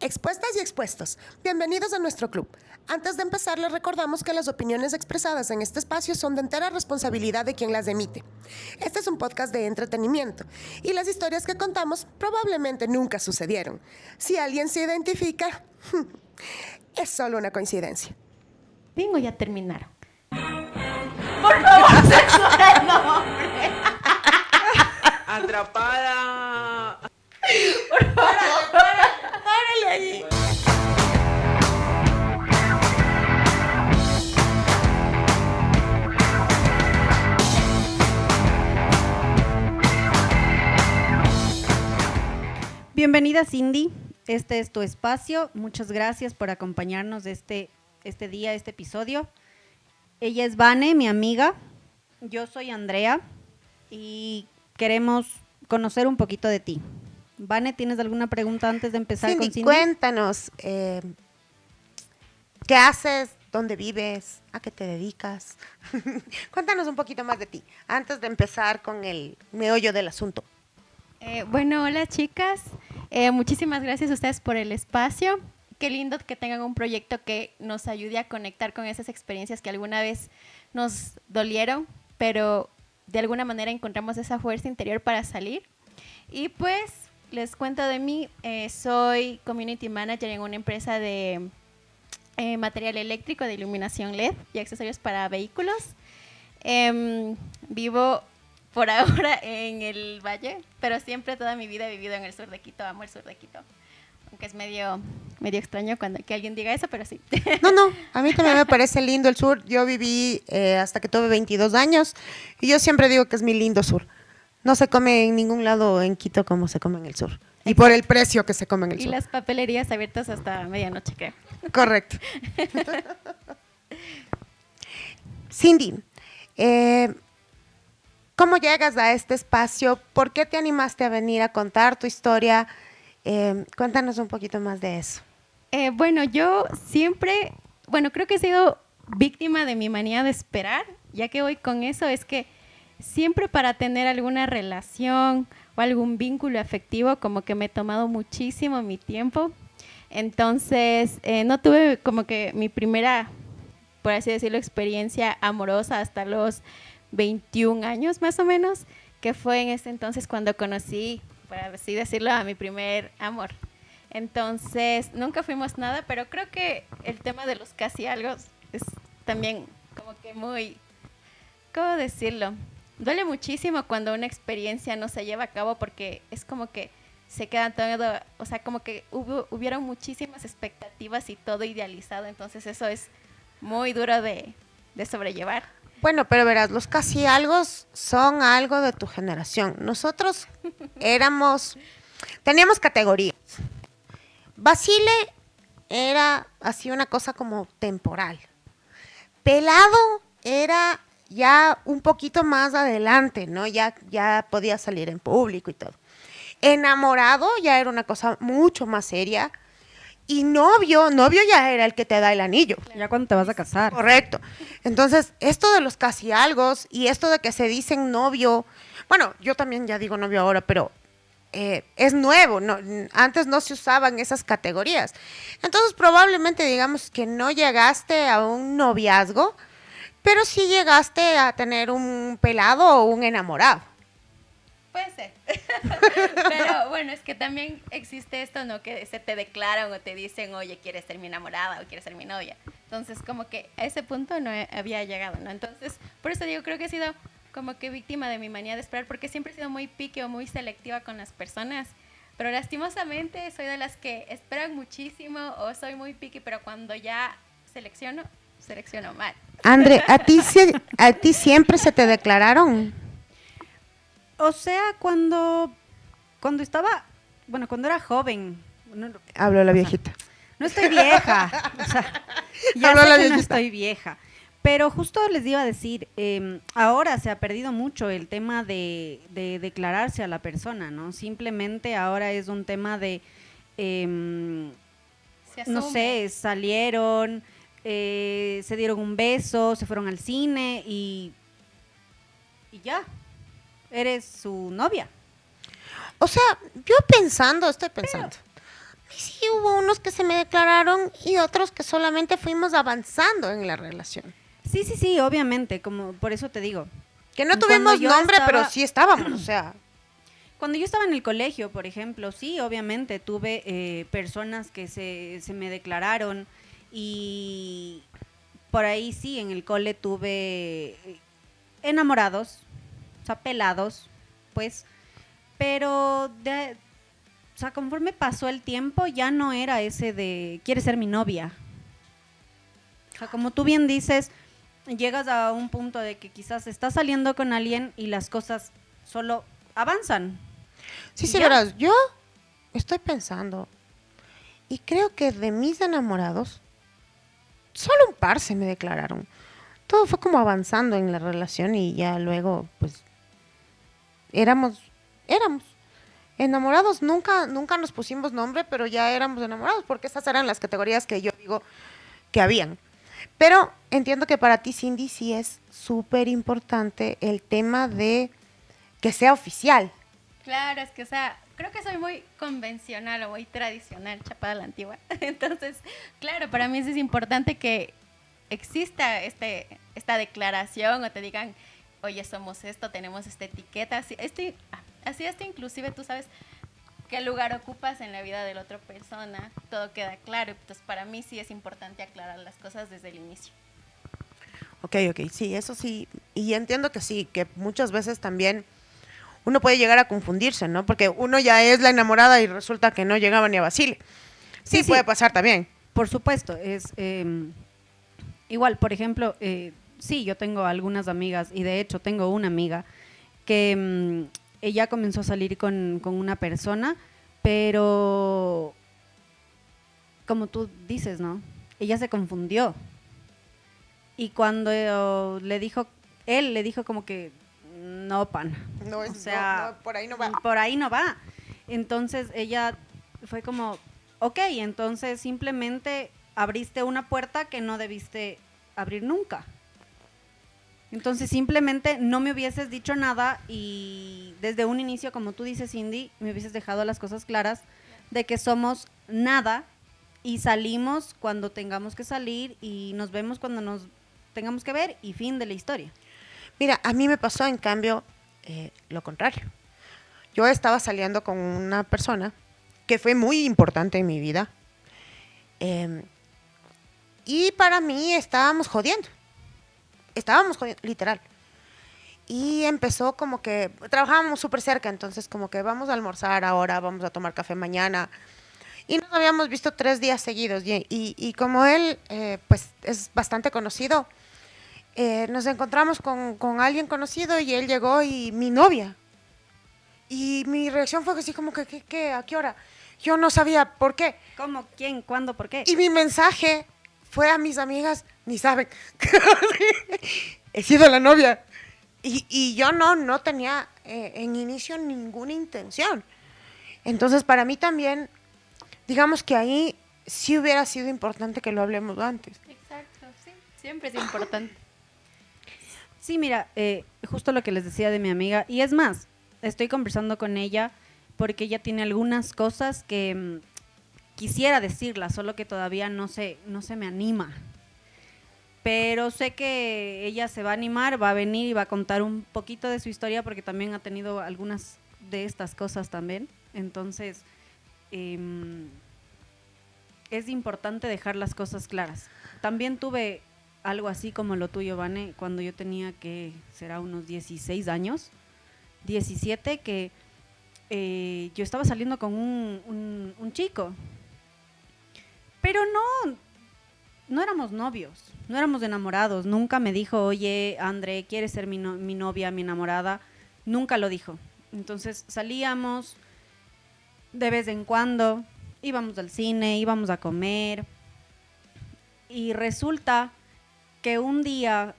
Expuestas y expuestos, bienvenidos a nuestro club. Antes de empezar, les recordamos que las opiniones expresadas en este espacio son de entera responsabilidad de quien las emite. Este es un podcast de entretenimiento y las historias que contamos probablemente nunca sucedieron. Si alguien se identifica, es solo una coincidencia. Bingo, ya terminaron. Por favor, censura el nombre. Atrapada. Por favor, párale ahí. Bienvenida, Cindy. Este es tu espacio. Muchas gracias por acompañarnos este día, este episodio. Ella es Vane, mi amiga. Yo soy Andrea y queremos conocer un poquito de ti. Vane, ¿tienes alguna pregunta antes de empezar con Cindy? Cuéntanos, ¿qué haces? ¿Dónde vives? ¿A qué te dedicas? Cuéntanos un poquito más de ti, antes de empezar con el meollo del asunto. Bueno, hola chicas. Muchísimas gracias a ustedes por el espacio. Qué lindo que tengan un proyecto que nos ayude a conectar con esas experiencias que alguna vez nos dolieron, pero de alguna manera encontramos esa fuerza interior para salir. Y pues les cuento de mí, soy Community Manager en una empresa de material eléctrico, de iluminación LED y accesorios para vehículos. Vivo por ahora en el Valle, pero siempre toda mi vida he vivido en el sur de Quito, amo el sur de Quito. Aunque es medio extraño cuando que alguien diga eso, pero sí. No, a mí también me parece lindo el sur. Yo viví hasta que tuve 22 años y yo siempre digo que es mi lindo sur. No se come en ningún lado en Quito como se come en el sur. Y por el precio que se come en el sur. Y las papelerías abiertas hasta medianoche, creo. Correcto. Cindy, ¿cómo llegas a este espacio? ¿Por qué te animaste a venir a contar tu historia? Cuéntanos un poquito más de eso. Bueno, yo siempre, creo que he sido víctima de mi manía de esperar. Ya que voy con eso, es que siempre para tener alguna relación o algún vínculo afectivo, como que me he tomado muchísimo mi tiempo. Entonces, no tuve como que mi primera, por así decirlo, experiencia amorosa hasta los 21 años más o menos, que fue en ese entonces cuando conocí, por así decirlo, a mi primer amor. Entonces, nunca fuimos nada, pero creo que el tema de los casi algo es también como que muy, ¿cómo decirlo? Duele muchísimo cuando una experiencia no se lleva a cabo porque es como que se queda todo, o sea, como que hubieron muchísimas expectativas y todo idealizado, entonces eso es muy duro de sobrellevar. Bueno, pero verás, los casi algo son algo de tu generación. Nosotros teníamos categorías. Basile era así una cosa como temporal. Pelado era ya un poquito más adelante, ¿no? Ya podía salir en público y todo. Enamorado ya era una cosa mucho más seria. Y novio ya era el que te da el anillo. Ya cuando te vas a casar. Correcto. Entonces, esto de los casi algos y esto de que se dicen novio, bueno, yo también ya digo novio ahora, pero es nuevo, no, antes no se usaban esas categorías. Entonces, probablemente digamos que no llegaste a un noviazgo, pero sí llegaste a tener un pelado o un enamorado. Puede ser. Pero bueno, es que también existe esto, ¿no? Que se te declaran o te dicen, oye, ¿quieres ser mi enamorada o quieres ser mi novia? Entonces, como que a ese punto no había llegado, ¿no? Entonces, por eso digo, creo que he sido como que víctima de mi manía de esperar, porque siempre he sido muy pique o muy selectiva con las personas. Pero lastimosamente soy de las que esperan muchísimo o soy muy pique, pero cuando ya selecciono mal. André, ¿a ti siempre se te declararon? O sea, cuando estaba, cuando era joven. Habló la viejita. No estoy vieja. O sea, ya Habló sé la que no viejita. estoy vieja. Pero justo les iba a decir, ahora se ha perdido mucho el tema de declararse a la persona, ¿no? Simplemente ahora es un tema de, no sé, salieron, se dieron un beso, se fueron al cine y ya, eres su novia. O sea, estoy pensando, Y sí, hubo unos que se me declararon y otros que solamente fuimos avanzando en la relación. Sí, sí, sí, obviamente, como por eso te digo. Que no Cuando tuvimos yo nombre, pero estaba- sí estábamos, o sea. Cuando yo estaba en el colegio, por ejemplo, sí, obviamente tuve personas que se me declararon y por ahí sí, en el cole tuve enamorados, o sea, pelados, pues, pero o sea, conforme pasó el tiempo ya no era ese de, ¿quieres ser mi novia? O sea, como tú bien dices, llegas a un punto de que quizás estás saliendo con alguien y las cosas solo avanzan. Sí, ¿Y sí, ya? verás, yo estoy pensando y creo que de mis enamorados, solo un par se me declararon. Todo fue como avanzando en la relación y ya luego, pues, éramos enamorados. Nunca nos pusimos nombre, pero ya éramos enamorados, porque esas eran las categorías que yo digo que habían. Pero entiendo que para ti, Cindy, sí es súper importante el tema de que sea oficial. Claro, es que, o sea, creo que soy muy convencional o muy tradicional, chapada a la antigua. Entonces, claro, para mí sí es importante que exista esta declaración o te digan, oye, somos esto, tenemos esta etiqueta. Así hasta inclusive tú sabes qué lugar ocupas en la vida de la otra persona, todo queda claro. Entonces, para mí sí es importante aclarar las cosas desde el inicio. Ok, sí, eso sí. Y entiendo que sí, que muchas veces también uno puede llegar a confundirse, ¿no? Porque uno ya es la enamorada y resulta que no llegaba ni a Basile. Sí, Sí, sí. puede pasar también. Por supuesto, es igual, por ejemplo, sí, yo tengo algunas amigas y de hecho tengo una amiga que ella comenzó a salir con una persona, pero como tú dices, ¿no? Ella se confundió y cuando él le dijo como que no, pan. No es, O sea, por ahí no va. por ahí no va. Entonces ella fue como, ok, entonces simplemente abriste una puerta que no debiste abrir nunca. Entonces simplemente no me hubieses dicho nada y desde un inicio, como tú dices, Cindy, me hubieses dejado las cosas claras de que somos nada y salimos cuando tengamos que salir y nos vemos cuando nos tengamos que ver y fin de la historia. Mira, a mí me pasó en cambio lo contrario. Yo estaba saliendo con una persona que fue muy importante en mi vida. Y para mí estábamos jodiendo. Literal. Y empezó como que trabajábamos súper cerca, entonces como que vamos a almorzar ahora, vamos a tomar café mañana. Y nos habíamos visto 3 días seguidos. Y como él, pues es bastante conocido, nos encontramos con alguien conocido y él llegó y mi novia. Y mi reacción fue así como que, ¿qué? ¿A qué hora? Yo no sabía por qué. ¿Cómo? ¿Quién? ¿Cuándo? ¿Por qué? Y mi mensaje fue a mis amigas, ni saben, he sido la novia. Y yo no tenía en inicio ninguna intención. Entonces, para mí también, digamos que ahí sí hubiera sido importante que lo hablemos antes. Exacto, sí, siempre es importante. Sí, mira, justo lo que les decía de mi amiga, y es más, estoy conversando con ella porque ella tiene algunas cosas que quisiera decirlas, solo que todavía no se me anima. Pero sé que ella se va a animar, va a venir y va a contar un poquito de su historia porque también ha tenido algunas de estas cosas también. Entonces, es importante dejar las cosas claras. También tuve algo así como lo tuyo, Vane, cuando yo tenía que será unos 16 años, 17, que yo estaba saliendo con un chico, pero no éramos novios, no éramos enamorados, nunca me dijo, oye, André, ¿quieres ser mi novia, mi enamorada? Nunca lo dijo. Entonces salíamos de vez en cuando, íbamos al cine, íbamos a comer, y resulta que un día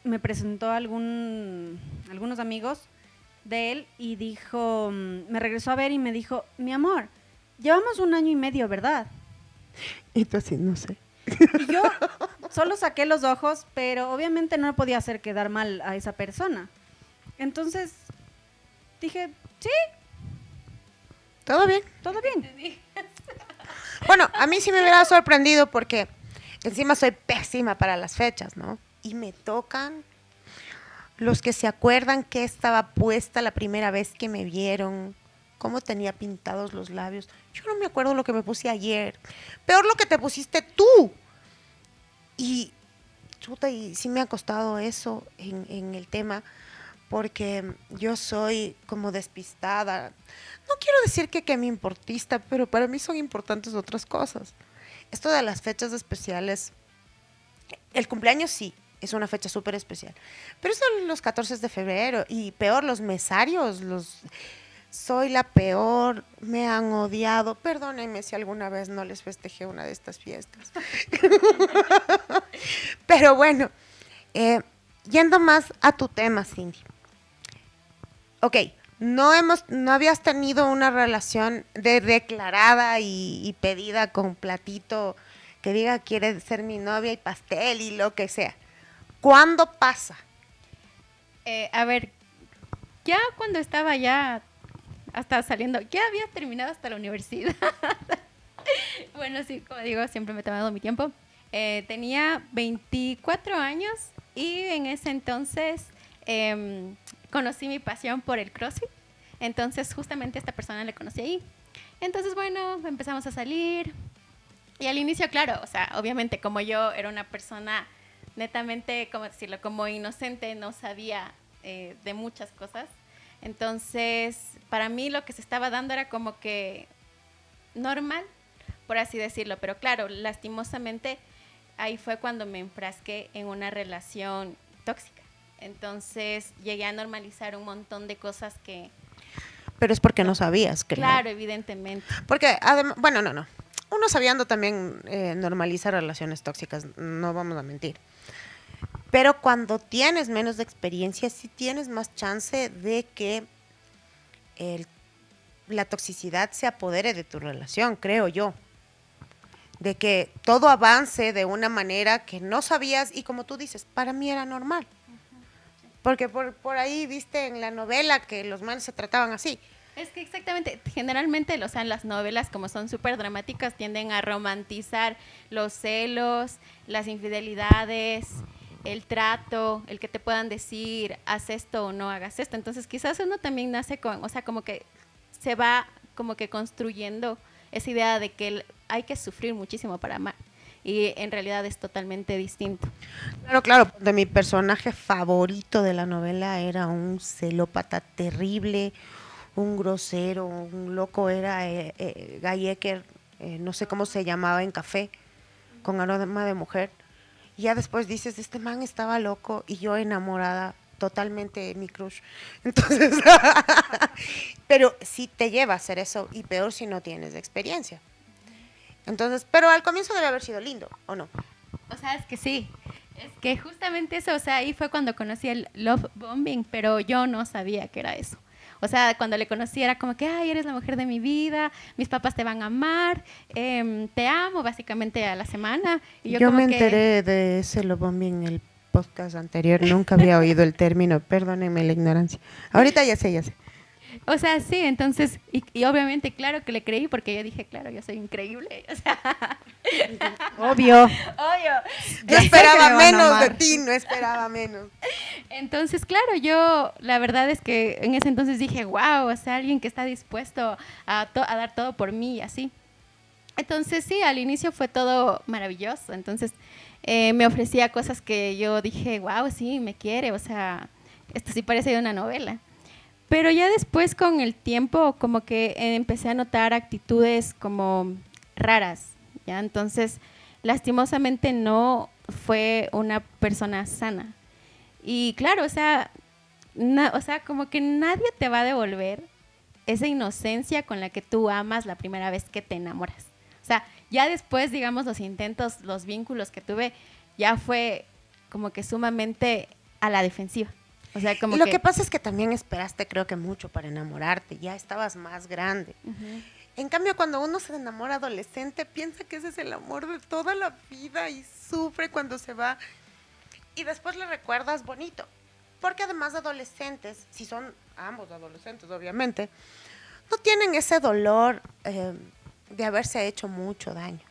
me presentó algunos amigos de él y dijo, me regresó a ver y me dijo, mi amor, llevamos 1 año y medio, ¿verdad? Y tú así, no sé. Y yo solo saqué los ojos, pero obviamente no podía hacer quedar mal a esa persona. Entonces dije, sí, ¿Todo bien? todo bien. Bueno, a mí sí me hubiera sorprendido porque encima soy pésima para las fechas, ¿no? Y me tocan los que se acuerdan que estaba puesta la primera vez que me vieron, cómo tenía pintados los labios. Yo no me acuerdo lo que me puse ayer. Peor lo que te pusiste tú. Y, chuta, y sí me ha costado eso en el tema, porque yo soy como despistada. No quiero decir que me importista, pero para mí son importantes otras cosas. Esto de las fechas especiales, el cumpleaños sí, es una fecha súper especial. Pero eso los 14 de febrero y peor los mesarios, soy la peor, me han odiado. Perdónenme si alguna vez no les festejé una de estas fiestas. Pero bueno, yendo más a tu tema, Cindy. Ok, no habías tenido una relación declarada y pedida con platito que diga quiere ser mi novia y pastel y lo que sea. ¿Cuándo pasa? A ver, ya cuando estaba ya hasta saliendo, ya había terminado hasta la universidad. Bueno, sí, como digo, siempre me he tomado mi tiempo. Tenía 24 años y en ese entonces conocí mi pasión por el CrossFit. Entonces, justamente a esta persona le conocí ahí. Entonces, bueno, empezamos a salir. Y al inicio, claro, o sea, obviamente como yo era una persona netamente, ¿cómo decirlo?, como inocente, no sabía de muchas cosas. Entonces, para mí lo que se estaba dando era como que normal, por así decirlo. Pero claro, lastimosamente, ahí fue cuando me enfrasqué en una relación tóxica. Entonces, llegué a normalizar un montón de cosas que... Pero es porque no sabías, creo. Claro, evidentemente. Porque, además, bueno, no. Uno sabiendo también normaliza relaciones tóxicas, no vamos a mentir. Pero cuando tienes menos de experiencia, sí tienes más chance de que la toxicidad se apodere de tu relación, creo yo. De que todo avance de una manera que no sabías y como tú dices, para mí era normal. Porque por ahí viste en la novela que los manes se trataban así. Es que exactamente, generalmente, o sea, las novelas como son súper dramáticas tienden a romantizar los celos, las infidelidades, el trato, el que te puedan decir, haz esto o no hagas esto. Entonces quizás uno también nace con, o sea, como que se va como que construyendo esa idea de que hay que sufrir muchísimo para amar. Y en realidad es totalmente distinto. Claro, de mi personaje favorito de la novela era un celópata terrible, un grosero, un loco, era Guy Ecker, no sé cómo se llamaba en Café, con aroma de mujer. Y ya después dices, este man estaba loco y yo enamorada totalmente de mi crush. Entonces, pero sí te lleva a hacer eso y peor si no tienes experiencia. Entonces, pero al comienzo debe haber sido lindo, ¿o no? O sea, es que sí. Es que justamente eso, o sea, ahí fue cuando conocí el love bombing, pero yo no sabía que era eso. O sea, cuando le conocí era como que, ay, eres la mujer de mi vida, mis papás te van a amar, te amo básicamente a la semana. Y yo me enteré de ese love bombing en el podcast anterior, nunca había oído el término, perdónenme la ignorancia. Ahorita ya sé. O sea, sí, entonces, y obviamente, claro que le creí porque yo dije, claro, yo soy increíble. O sea, Obvio. No esperaba menos de ti, no esperaba menos. Entonces, claro, yo la verdad es que en ese entonces dije, wow, o sea, alguien que está dispuesto a dar todo por mí y así. Entonces, sí, al inicio fue todo maravilloso. Entonces, me ofrecía cosas que yo dije, wow, sí, me quiere, o sea, esto sí parece de una novela. Pero ya después con el tiempo como que empecé a notar actitudes como raras, ¿ya? Entonces, lastimosamente no fue una persona sana. Y claro, o sea, como que nadie te va a devolver esa inocencia con la que tú amas la primera vez que te enamoras. O sea, ya después, digamos, los intentos, los vínculos que tuve, ya fue como que sumamente a la defensiva. O sea, como lo que pasa es que también esperaste, creo que mucho para enamorarte, ya estabas más grande. Uh-huh. En cambio, cuando uno se enamora adolescente, piensa que ese es el amor de toda la vida y sufre cuando se va. Y después le recuerdas bonito. Porque además de adolescentes, si son ambos adolescentes, obviamente, no tienen ese dolor de haberse hecho mucho daño.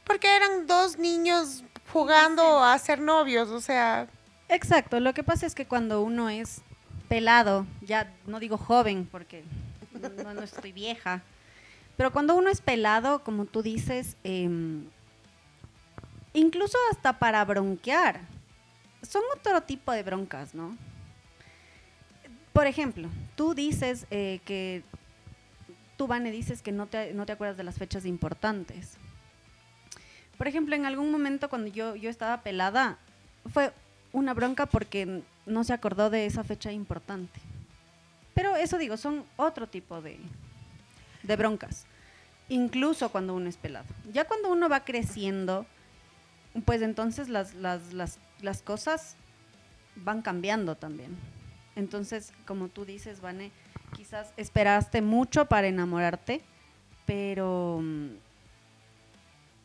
Porque eran dos niños jugando a ser novios, o sea, Exacto, lo que pasa es que cuando uno es pelado, ya no digo joven porque no estoy vieja, pero cuando uno es pelado, como tú dices, incluso hasta para bronquear, son otro tipo de broncas, ¿no? Por ejemplo, tú dices que, tú, Vane, dices que no te acuerdas de las fechas importantes. Por ejemplo, en algún momento cuando yo estaba pelada, fue una bronca porque no se acordó de esa fecha importante. Pero eso digo, son otro tipo de broncas, incluso cuando uno es pelado. Ya cuando uno va creciendo, pues entonces las cosas van cambiando también. Entonces, como tú dices, Vane, quizás esperaste mucho para enamorarte, pero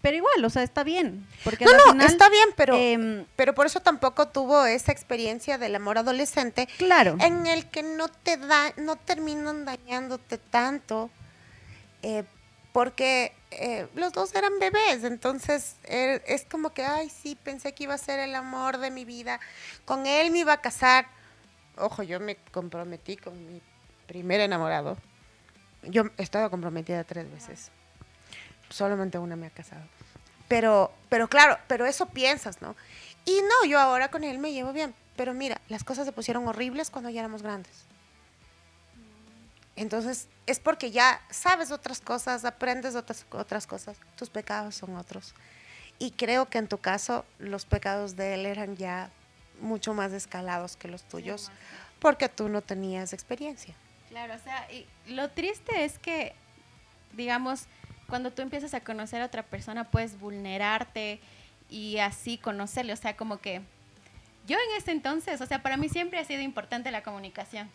igual, o sea, está bien. Porque no, al no, final, está bien, pero por eso tampoco tuvo esa experiencia del amor adolescente claro, en el que no terminan dañándote tanto, porque los dos eran bebés, entonces es como que, ay, sí, pensé que iba a ser el amor de mi vida, con él me iba a casar. Ojo, yo me comprometí con mi primer enamorado. Yo estaba comprometida 3 veces. Solamente una me ha casado. Pero claro, pero eso piensas, ¿no? Y no, yo ahora con él me llevo bien. Pero mira, las cosas se pusieron horribles cuando ya éramos grandes. Entonces, es porque ya sabes otras cosas, aprendes otras cosas. Tus pecados son otros. Y creo que en tu caso, los pecados de él eran ya mucho más escalados que los tuyos, porque tú no tenías experiencia. Claro, o sea, y lo triste es que, digamos, cuando tú empiezas a conocer a otra persona, puedes vulnerarte y así conocerle. O sea, como que yo en ese entonces, o sea, para mí siempre ha sido importante la comunicación.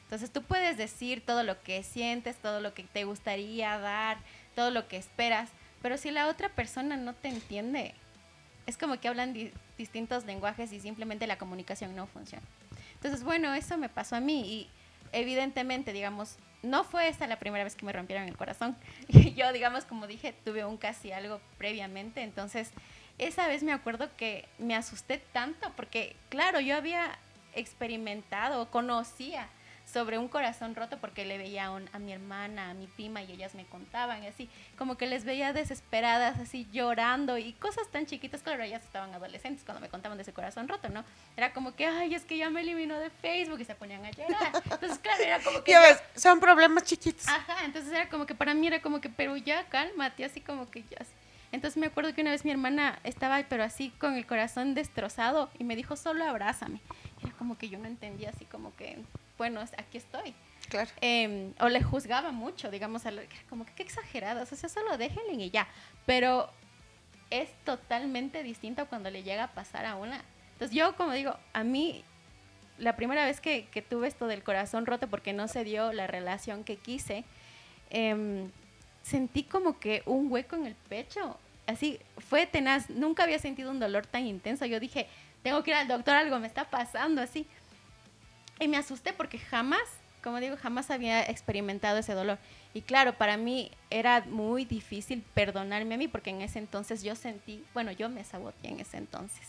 Entonces tú puedes decir todo lo que sientes, todo lo que te gustaría dar, todo lo que esperas, pero si la otra persona no te entiende, es como que hablan distintos lenguajes y simplemente la comunicación no funciona. Entonces, bueno, eso me pasó a mí y evidentemente, digamos, no fue esta la primera vez que me rompieron el corazón. Yo, digamos, como dije, tuve un casi algo previamente, entonces esa vez me acuerdo que me asusté tanto porque, claro, yo había experimentado, conocía sobre un corazón roto porque le veía a mi hermana, a mi prima y ellas me contaban y así, como que les veía desesperadas, así llorando y cosas tan chiquitas, claro, ellas estaban adolescentes cuando me contaban de ese corazón roto, ¿no? Era como que, ay, es que ya me eliminó de Facebook y se ponían a llorar. Entonces, claro, era como que... Ya ves, son problemas chiquitos. Ajá, entonces era como que para mí era como que, pero ya cálmate, así como que ya... Entonces me acuerdo que una vez mi hermana estaba, pero así con el corazón destrozado y me dijo, solo abrázame. Era como que yo no entendía, así como que, bueno, aquí estoy. Claro. O le juzgaba mucho, digamos, como que qué exageradas, o sea, solo déjenle y ya. Pero es totalmente distinto cuando le llega a pasar a una. Entonces yo, como digo, a mí, la primera vez que tuve esto del corazón roto porque no se dio la relación que quise, sentí como que un hueco en el pecho. Así, fue tenaz. Nunca había sentido un dolor tan intenso. Yo dije, tengo que ir al doctor, algo me está pasando, así. Y me asusté porque jamás, como digo, jamás había experimentado ese dolor. Y claro, para mí era muy difícil perdonarme a mí porque en ese entonces yo sentí, bueno, yo me saboteé en ese entonces.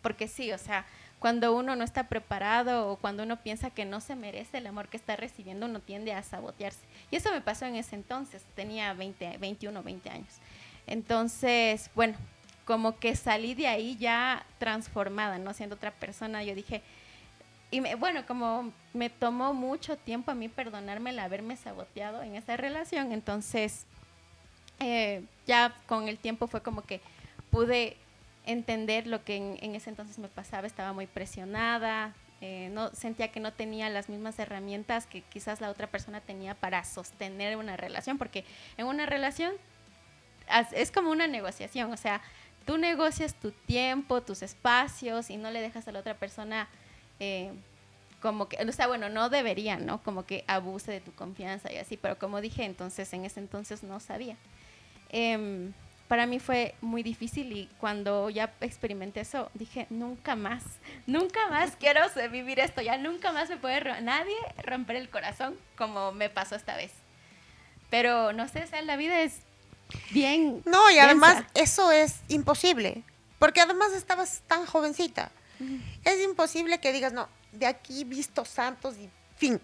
Porque sí, o sea, cuando uno no está preparado o cuando uno piensa que no se merece el amor que está recibiendo, uno tiende a sabotearse. Y eso me pasó en ese entonces, tenía 21, 20 años. Entonces, bueno, como que salí de ahí ya transformada, ¿no? Siendo otra persona, yo dije, bueno, como me tomó mucho tiempo a mí perdonarme el haberme saboteado en esa relación, entonces ya con el tiempo fue como que pude entender lo que en ese entonces me pasaba, estaba muy presionada, no, sentía que no tenía las mismas herramientas que quizás la otra persona tenía para sostener una relación, porque en una relación es como una negociación, o sea, tú negocias tu tiempo, tus espacios y no le dejas a la otra persona como que, o sea, bueno, no debería, ¿no? Como que abuse de tu confianza y así, pero como dije, entonces, en ese entonces no sabía. Para mí fue muy difícil y cuando ya experimenté eso, dije, nunca más quiero vivir esto, ya nunca más me puede nadie romper el corazón como me pasó esta vez. Pero no sé, o sea, la vida es bien No, y densa. además eso es imposible, porque además estabas tan jovencita. Es imposible que digas, no, de aquí visto santos y fin.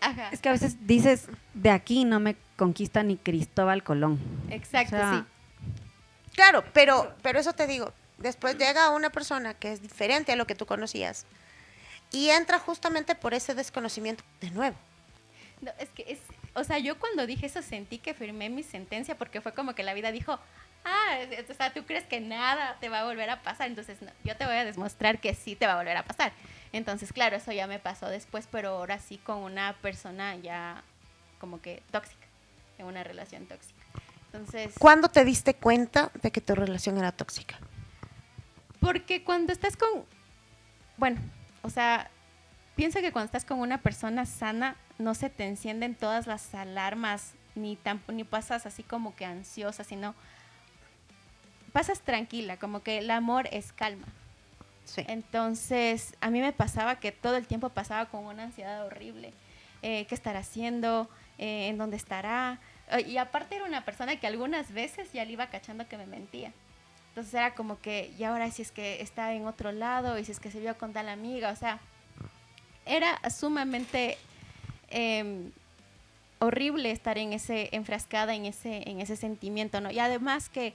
Ajá, Es que a veces dices, de aquí no me conquista ni Cristóbal Colón. exacto, O sea, sí. Claro, pero eso te digo, después llega una persona que es diferente a lo que tú conocías y entra justamente por ese desconocimiento de nuevo. No, es que es, o sea, yo cuando dije eso sentí que firmé mi sentencia porque fue como que la vida dijo, o sea, tú crees que nada te va a volver a pasar, entonces no, yo te voy a demostrar que sí te va a volver a pasar. Entonces, claro, eso ya me pasó después, pero ahora sí con una persona ya como que tóxica, en una relación tóxica. Entonces, ¿Cuándo te diste cuenta de que tu relación era tóxica? porque cuando estás con, bueno, o sea, pienso que cuando estás con una persona sana, no se te encienden todas las alarmas, ni pasas así como que ansiosa, sino pasas tranquila, como que el amor es calma. Sí. Entonces, a mí me pasaba que todo el tiempo pasaba con una ansiedad horrible. ¿Qué estará haciendo? ¿En dónde estará? Y aparte era una persona que algunas veces ya le iba cachando que me mentía. Entonces era como que, y ahora si es que está en otro lado, y si es que se vio con tal amiga, o sea, era sumamente horrible estar enfrascada en ese sentimiento, ¿no? Y además que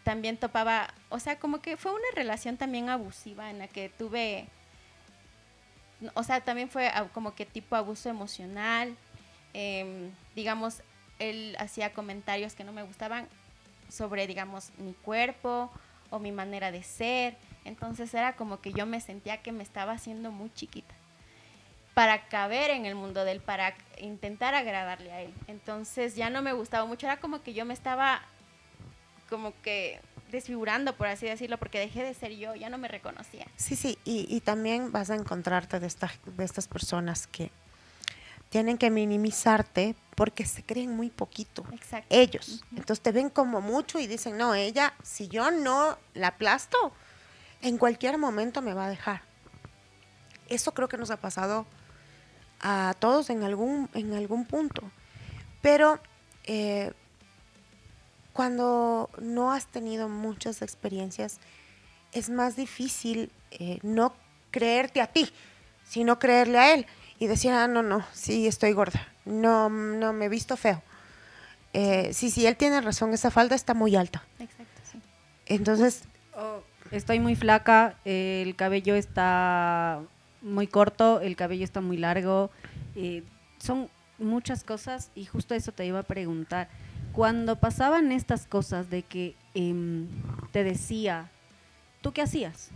también topaba, o sea, como que fue una relación también abusiva en la que tuve, o sea, también fue como que tipo abuso emocional, digamos, él hacía comentarios que no me gustaban sobre, digamos, mi cuerpo o mi manera de ser, entonces era como que yo me sentía que me estaba haciendo muy chiquita para caber en el mundo de él, para intentar agradarle a él. Entonces ya no me gustaba mucho, era como que yo me estaba como que desfigurando, por así decirlo, porque dejé de ser yo, ya no me reconocía. Sí, y también vas a encontrarte de estas personas que tienen que minimizarte porque se creen muy poquito. Exacto. Ellos. Entonces te ven como mucho y dicen, no, ella, si yo no la aplasto, en cualquier momento me va a dejar. Eso creo que nos ha pasado a todos en algún punto. Pero cuando no has tenido muchas experiencias, es más difícil no creerte a ti, sino creerle a él y decir, no, sí, estoy gorda, no me he visto feo. Sí, él tiene razón, esa falda está muy alta. Exacto, sí. Entonces, Estoy muy flaca, el cabello está muy corto, el cabello está muy largo. Son muchas cosas y justo eso te iba a preguntar. Cuando pasaban estas cosas de que te decía, ¿tú qué hacías?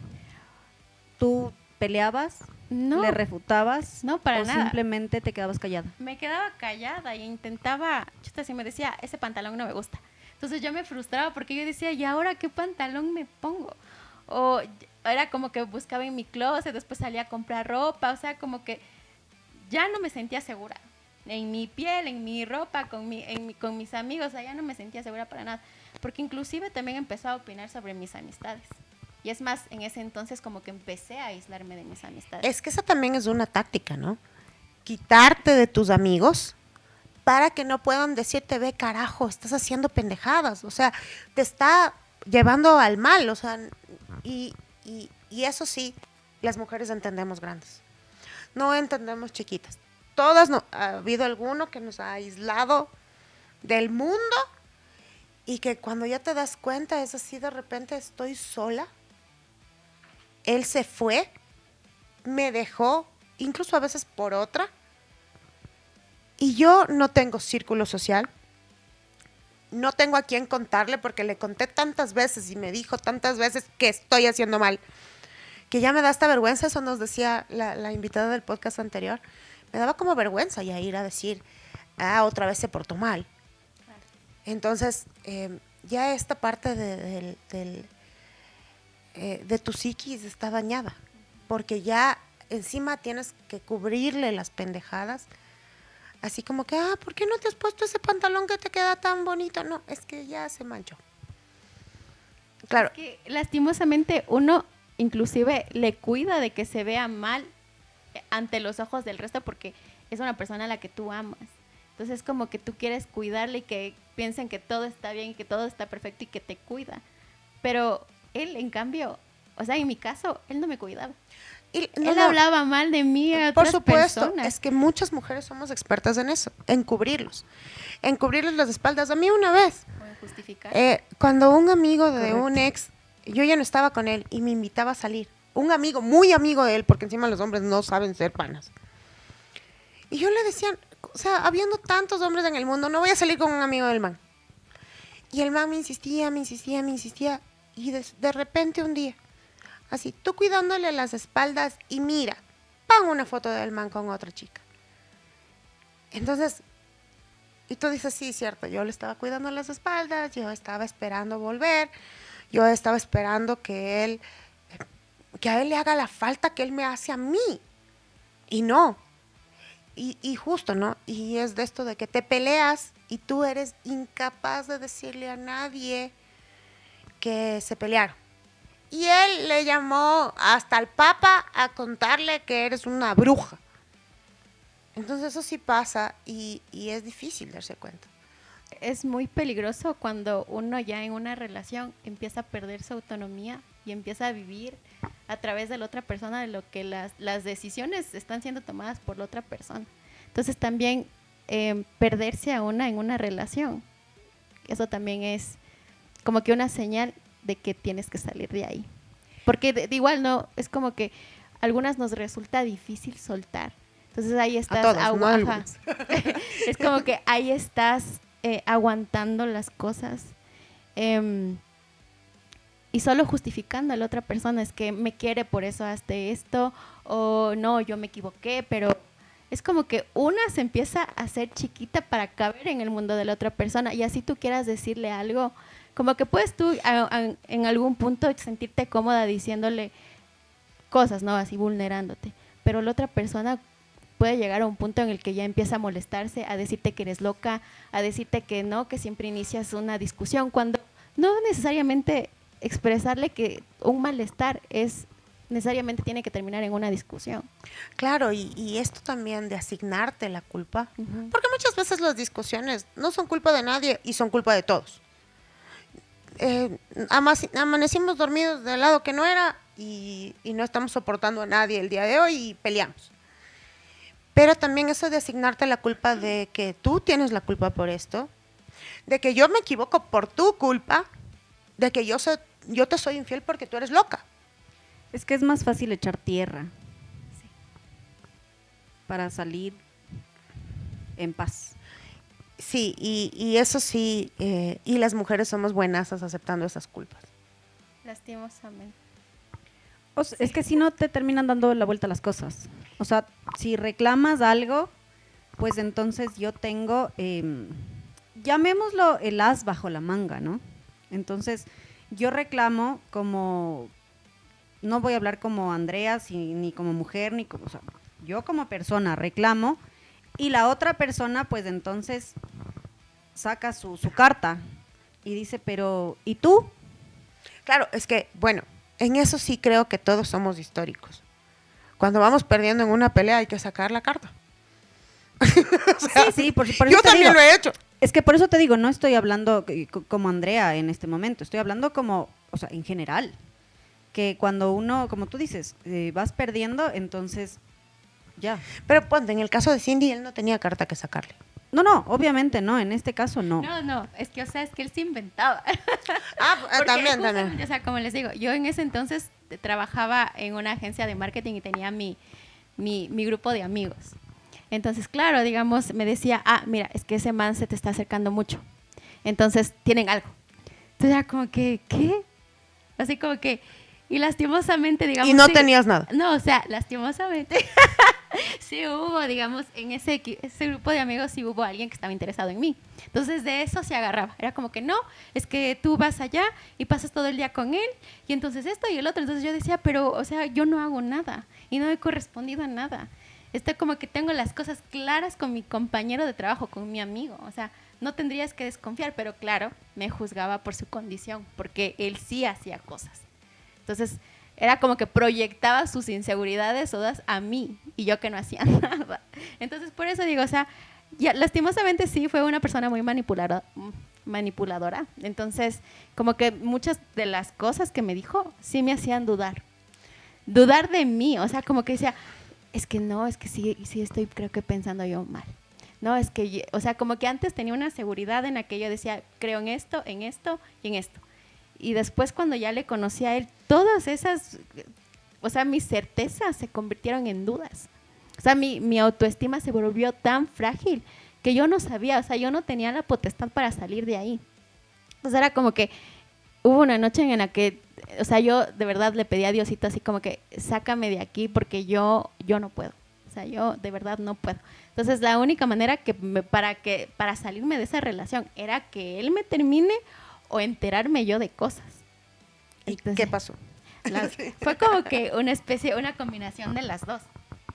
¿Tú peleabas? No. ¿Le refutabas? No, para ¿O nada. simplemente te quedabas callada? Me quedaba callada e intentaba, si me decía, ese pantalón no me gusta. Entonces yo me frustraba porque yo decía, ¿y ahora qué pantalón me pongo? O era como que buscaba en mi closet, después salía a comprar ropa, o sea, como que ya no me sentía segura. En mi piel, en mi ropa, con mis amigos, o sea, ya no me sentía segura para nada. Porque inclusive también empezó a opinar sobre mis amistades. Y es más, en ese entonces como que empecé a aislarme de mis amistades. es que esa también es una táctica, ¿no? Quitarte de tus amigos para que no puedan decirte, ve carajo, estás haciendo pendejadas, o sea, te está llevando al mal, o sea, y eso sí, las mujeres entendemos grandes, no entendemos chiquitas. Todas, no, ha habido alguno que nos ha aislado del mundo y que cuando ya te das cuenta es así, de repente estoy sola, él se fue, me dejó, incluso a veces por otra, y yo no tengo círculo social, no tengo a quién contarle porque le conté tantas veces y me dijo tantas veces que estoy haciendo mal, que ya me da hasta vergüenza. Eso nos decía la invitada del podcast anterior. Me daba como vergüenza ya ir a decir, otra vez se portó mal. Claro. Entonces, ya esta parte de tu psiquis está dañada, porque ya encima tienes que cubrirle las pendejadas. Así como que, ¿por qué no te has puesto ese pantalón que te queda tan bonito? No, es que ya se manchó. Claro. Es que lastimosamente uno inclusive le cuida de que se vea mal ante los ojos del resto porque es una persona a la que tú amas. Entonces es como que tú quieres cuidarle y que piensen que todo está bien y que todo está perfecto y que te cuida. Pero él, en cambio, o sea, en mi caso, él no me cuidaba. Y Él hablaba mal de mí a por otras supuesto, personas. es que muchas mujeres somos expertas en eso, en cubrirlos las espaldas. A mí una vez, Pueden justificar. cuando un amigo de Correcto. un ex, yo ya no estaba con él y me invitaba a salir, un amigo, muy amigo de él, porque encima los hombres no saben ser panas. Y yo le decía, o sea, habiendo tantos hombres en el mundo, no voy a salir con un amigo del man. Y el man me insistía, y de repente un día, así, tú cuidándole las espaldas y mira, pon una foto del man con otra chica. Entonces, y tú dices, sí, cierto, yo le estaba cuidando las espaldas, yo estaba esperando volver, yo estaba esperando que a él le haga la falta que él me hace a mí. Y no. Y justo, ¿no? Y es de esto de que te peleas y tú eres incapaz de decirle a nadie que se pelearon. Y él le llamó hasta al Papa a contarle que eres una bruja. Entonces eso sí pasa y es difícil darse cuenta. Es muy peligroso cuando uno ya en una relación empieza a perder su autonomía y empieza a vivir a través de la otra persona, de lo que las decisiones están siendo tomadas por la otra persona. Entonces también perderse a una en una relación, eso también es como que una señal de que tienes que salir de ahí. Porque de igual no, es como que a algunas nos resulta difícil soltar. Entonces ahí estás, todas, no a ajá. algunas. Es como que ahí estás aguantando las cosas y solo justificando a la otra persona, es que me quiere, por eso hazte esto, o no, yo me equivoqué, pero es como que una se empieza a hacer chiquita para caber en el mundo de la otra persona, y así tú quieras decirle algo, como que puedes tú en algún punto sentirte cómoda diciéndole cosas, ¿no? Así vulnerándote, pero la otra persona puede llegar a un punto en el que ya empieza a molestarse, a decirte que eres loca, a decirte que no, que siempre inicias una discusión, cuando no necesariamente expresarle que un malestar es necesariamente tiene que terminar en una discusión. Claro, y esto también de asignarte la culpa, Ujú. porque muchas veces las discusiones no son culpa de nadie y son culpa de todos. Amanecimos dormidos del lado que no era y no estamos soportando a nadie el día de hoy y peleamos. Pero también eso de asignarte la culpa de que tú tienes la culpa por esto, de que yo me equivoco por tu culpa, de que yo te soy infiel porque tú eres loca. Es que es más fácil echar tierra para salir en paz. Sí, y eso sí, y las mujeres somos buenas aceptando esas culpas. Lastimosamente. Es que si no te terminan dando la vuelta a las cosas. O sea, si reclamas algo, pues entonces yo tengo, llamémoslo el as bajo la manga, ¿no? Entonces, yo reclamo como, no voy a hablar como Andrea, ni como mujer, ni como, o sea, yo como persona reclamo y la otra persona, pues entonces saca su carta y dice, pero, ¿y tú? Claro, es que, bueno, en eso sí creo que todos somos históricos. Cuando vamos perdiendo en una pelea hay que sacar la carta. O sea, Sí, por eso yo te también digo. lo he hecho. Es que por eso te digo, no estoy hablando como Andrea en este momento, estoy hablando como, o sea, en general, que cuando uno, como tú dices, vas perdiendo, entonces ya. Pero ponte, en el caso de Cindy, él no tenía carta que sacarle. No, obviamente no, en este caso no. No, es que, o sea, es que él se inventaba. Porque También. justamente, o sea, como les digo, yo en ese entonces trabajaba en una agencia de marketing y tenía mi grupo de amigos. Entonces, claro, digamos, me decía, mira, es que ese man se te está acercando mucho. Entonces, tienen algo. Entonces era como que, ¿qué? Así como que, y lastimosamente, digamos... Y no sí, tenías nada. No, o sea, lastimosamente, sí hubo, digamos, en ese grupo de amigos sí hubo alguien que estaba interesado en mí. Entonces, de eso se agarraba. Era como que, no, es que tú vas allá y pasas todo el día con él, y entonces esto y el otro. Entonces yo decía, pero, o sea, yo no hago nada y no he correspondido a nada. Estoy como que tengo las cosas claras con mi compañero de trabajo, con mi amigo. O sea, no tendrías que desconfiar, pero claro, me juzgaba por su condición, porque él sí hacía cosas. Entonces, era como que proyectaba sus inseguridades todas a mí y yo que no hacía nada. Entonces, por eso digo, o sea, Ya, lastimosamente sí, fue una persona muy manipuladora. Entonces, como que muchas de las cosas que me dijo sí me hacían dudar. Dudar de mí, o sea, como que decía, es que no, es que sí, sí estoy creo que pensando yo mal. No, es que, o sea, como que antes tenía una seguridad en la que yo decía, creo en esto y en esto. Y después cuando ya le conocí a él, todas esas, o sea, mis certezas se convirtieron en dudas. O sea, mi autoestima se volvió tan frágil que yo no sabía, o sea, yo no tenía la potestad para salir de ahí. Entonces era como que hubo una noche en la que, o sea, yo de verdad le pedí a Diosito así como que sácame de aquí porque yo no puedo. O sea, yo de verdad no puedo. Entonces la única manera para salirme de esa relación era que él me termine o enterarme yo de cosas. Entonces, ¿Qué pasó? Fue como que una combinación de las dos.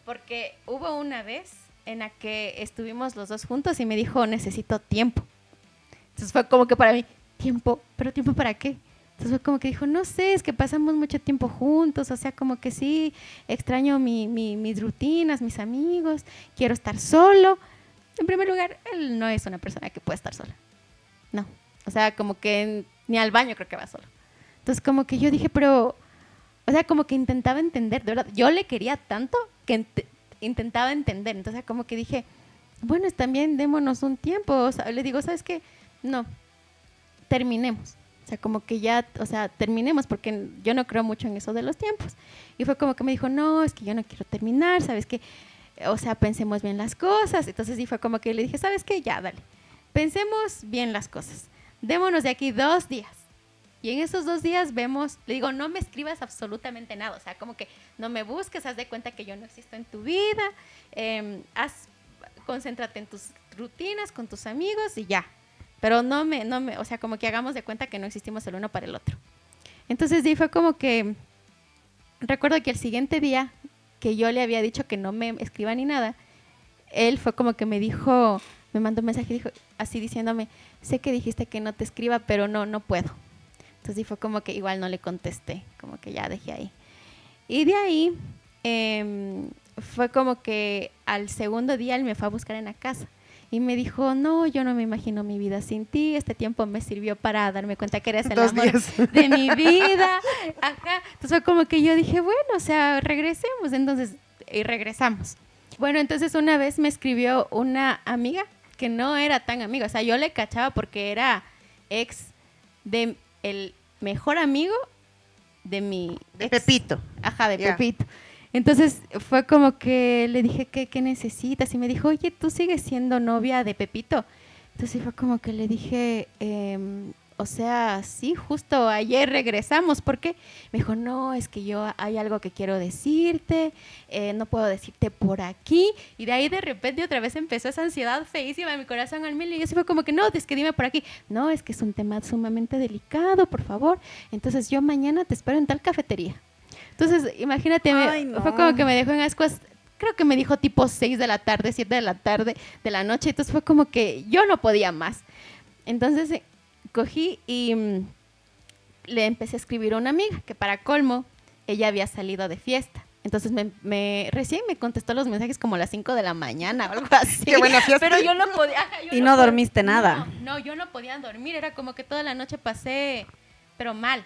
Porque hubo una vez en la que estuvimos los dos juntos y me dijo, necesito tiempo. Entonces fue como que para mí, tiempo, ¿pero tiempo para qué? Entonces fue como que dijo, no sé, es que pasamos mucho tiempo juntos, o sea, como que sí, extraño mis rutinas, mis amigos, quiero estar solo. En primer lugar, él no es una persona que puede estar sola. No, o sea, como que ni al baño creo que va solo. Entonces como que yo dije, pero, o sea, como que intentaba entender, de verdad, yo le quería tanto que intentaba entender. Entonces como que dije, bueno, también démonos un tiempo. O sea, le digo, ¿sabes qué? No, terminemos. O sea, como que ya, o sea, terminemos porque yo no creo mucho en eso de los tiempos. Y fue como que me dijo, no, es que yo no quiero terminar, ¿sabes qué? O sea, pensemos bien las cosas. Entonces sí fue como que le dije, ¿sabes qué? Ya, dale. Pensemos bien las cosas. Démonos de aquí 2 días. Y en esos 2 días vemos, le digo, no me escribas absolutamente nada. O sea, como que no me busques, haz de cuenta que yo no existo en tu vida. Concéntrate en tus rutinas con tus amigos y ya. Pero o sea, como que hagamos de cuenta que no existimos el uno para el otro. Entonces sí, fue como que, recuerdo que el siguiente día que yo le había dicho que no me escriba ni nada, él fue como que me dijo, me mandó un mensaje, dijo, así diciéndome, sé que dijiste que no te escriba, pero no puedo. Entonces sí fue como que igual no le contesté, como que ya dejé ahí. Y de ahí fue como que al segundo día él me fue a buscar en la casa. Y me dijo, no, yo no me imagino mi vida sin ti. Este tiempo me sirvió para darme cuenta que eres el amor de mi vida. Ajá. Entonces fue como que yo dije, bueno, o sea, regresemos. Entonces, y regresamos. Bueno, entonces una vez me escribió una amiga que no era tan amiga. O sea, yo le cachaba porque era ex de el mejor amigo de mi ex. De Pepito. Ajá, de Pepito. Entonces fue como que le dije, ¿qué necesitas? Y me dijo, oye, ¿tú sigues siendo novia de Pepito? Entonces fue como que le dije, o sea, sí, justo ayer regresamos. ¿Por qué? Me dijo, no, es que yo hay algo que quiero decirte, no puedo decirte por aquí. Y de ahí de repente otra vez empezó esa ansiedad feísima en mi corazón al mil. Y yo sí fue como que, no, es que dime por aquí. No, es que es un tema sumamente delicado, por favor. Entonces yo mañana te espero en tal cafetería. Entonces, imagínate, fue como que me dejó en ascuas, creo que me dijo tipo 6 de la tarde, 7 de la tarde, de la noche, entonces fue como que yo no podía más. Entonces cogí y le empecé a escribir a una amiga, que para colmo, ella había salido de fiesta. Entonces recién me contestó los mensajes como a las 5 de la mañana o algo así. Qué buena fiesta. Pero yo no podía. Y no dormiste nada. No, yo no podía dormir, era como que toda la noche pasé, pero mal.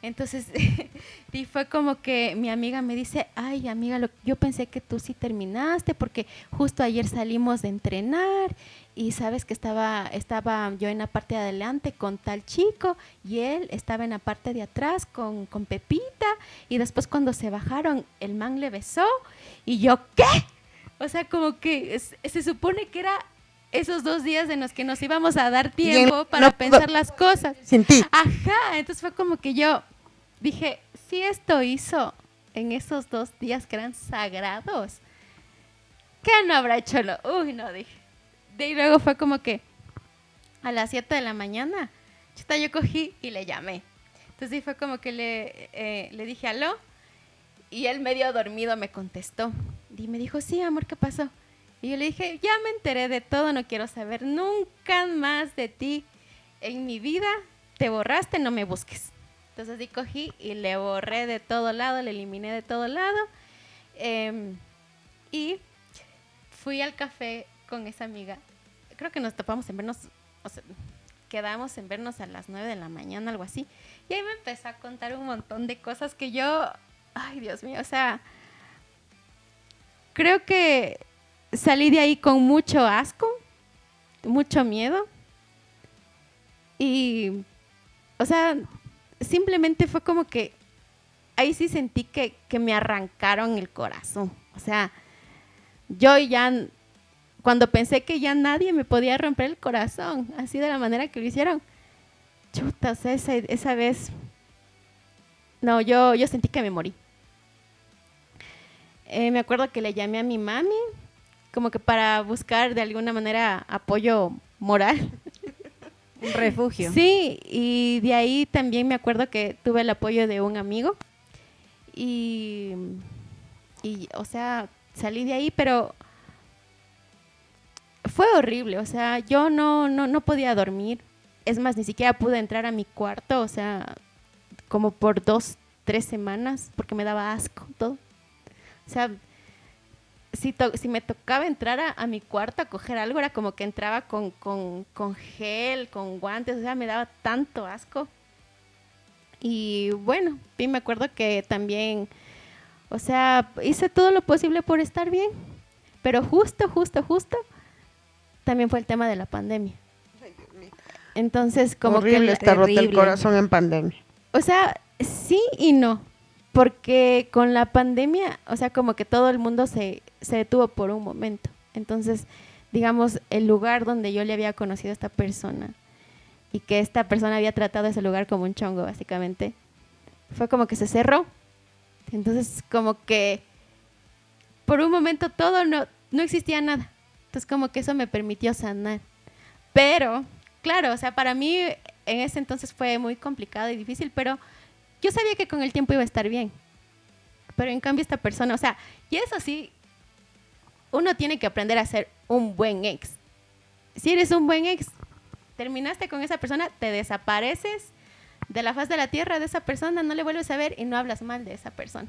Entonces, y fue como que mi amiga me dice, ay amiga, yo pensé que tú sí terminaste porque justo ayer salimos de entrenar y sabes que estaba yo en la parte de adelante con tal chico y él estaba en la parte de atrás con Pepita y después cuando se bajaron el man le besó y yo, ¿qué? O sea, como que se supone que era esos 2 días en los que nos íbamos a dar tiempo para pensar las cosas. Sin ti. Ajá, entonces fue como que yo dije, si esto hizo en esos 2 días que eran sagrados, ¿qué no habrá hecho? Uy, no, dije. Y luego fue como que a las 7 de la mañana, yo cogí y le llamé. Entonces sí fue como que le dije, aló, y él medio dormido me contestó. Y me dijo, sí, amor, ¿qué pasó? Y yo le dije, ya me enteré de todo, no quiero saber nunca más de ti en mi vida. Te borraste, no me busques. Entonces así cogí y le borré de todo lado, le eliminé de todo lado. Y fui al café con esa amiga, creo que nos topamos en vernos, o sea, quedamos en vernos a las 9 de la mañana, algo así. Y ahí me empezó a contar un montón de cosas que yo, ay, Dios mío, o sea, creo que salí de ahí con mucho asco, mucho miedo. Y, o sea, simplemente fue como que ahí sí sentí que me arrancaron el corazón. O sea, yo ya, cuando pensé que ya nadie me podía romper el corazón, así de la manera que lo hicieron, chuta, o sea, esa vez, no, yo sentí que me morí. Me acuerdo que le llamé a mi mami, como que para buscar de alguna manera apoyo moral. Un refugio. Sí, y de ahí también me acuerdo que tuve el apoyo de un amigo y o sea, salí de ahí, pero fue horrible, o sea, yo no podía dormir. Es más, ni siquiera pude entrar a mi cuarto, o sea, como por 2, 3 semanas, porque me daba asco todo. O sea, si me tocaba entrar a mi cuarto a coger algo, era como que entraba con gel, con guantes, o sea, me daba tanto asco. Y bueno, y me acuerdo que también, o sea, hice todo lo posible por estar bien, pero justo, también fue el tema de la pandemia. Entonces, como horrible que estar roto el terrible. corazón en pandemia. o sea, sí y no, porque con la pandemia, o sea, como que todo el mundo se detuvo por un momento. Entonces, digamos, el lugar donde yo le había conocido a esta persona y que esta persona había tratado ese lugar como un chongo, básicamente, fue como que se cerró. Entonces, como que por un momento todo no existía nada. Entonces, como que eso me permitió sanar. Pero, claro, o sea, para mí en ese entonces fue muy complicado y difícil, pero yo sabía que con el tiempo iba a estar bien. Pero en cambio esta persona, o sea, y eso sí, uno tiene que aprender a ser un buen ex. Si eres un buen ex, terminaste con esa persona, te desapareces de la faz de la tierra de esa persona, no le vuelves a ver y no hablas mal de esa persona.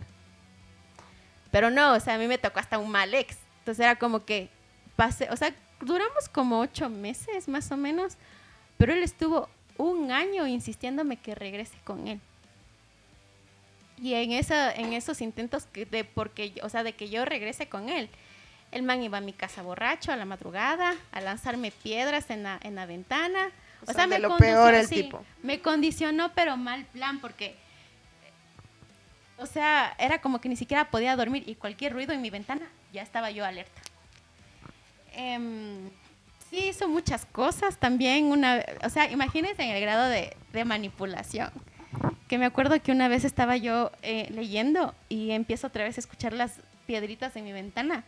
Pero no, o sea, a mí me tocó hasta un mal ex. Entonces era como que pasé, o sea, duramos como 8 meses más o menos, pero él estuvo 1 año insistiéndome que regrese con él. Y en esos intentos de que yo regrese con él, el man iba a mi casa borracho a la madrugada, a lanzarme piedras en la ventana. O sea, de lo peor el tipo. Me condicionó, pero mal plan, porque, o sea, era como que ni siquiera podía dormir y cualquier ruido en mi ventana, ya estaba yo alerta. Sí, hizo muchas cosas también. O sea, imagínense en el grado de manipulación. Que me acuerdo que una vez estaba yo leyendo y empiezo otra vez a escuchar las piedritas en mi ventana.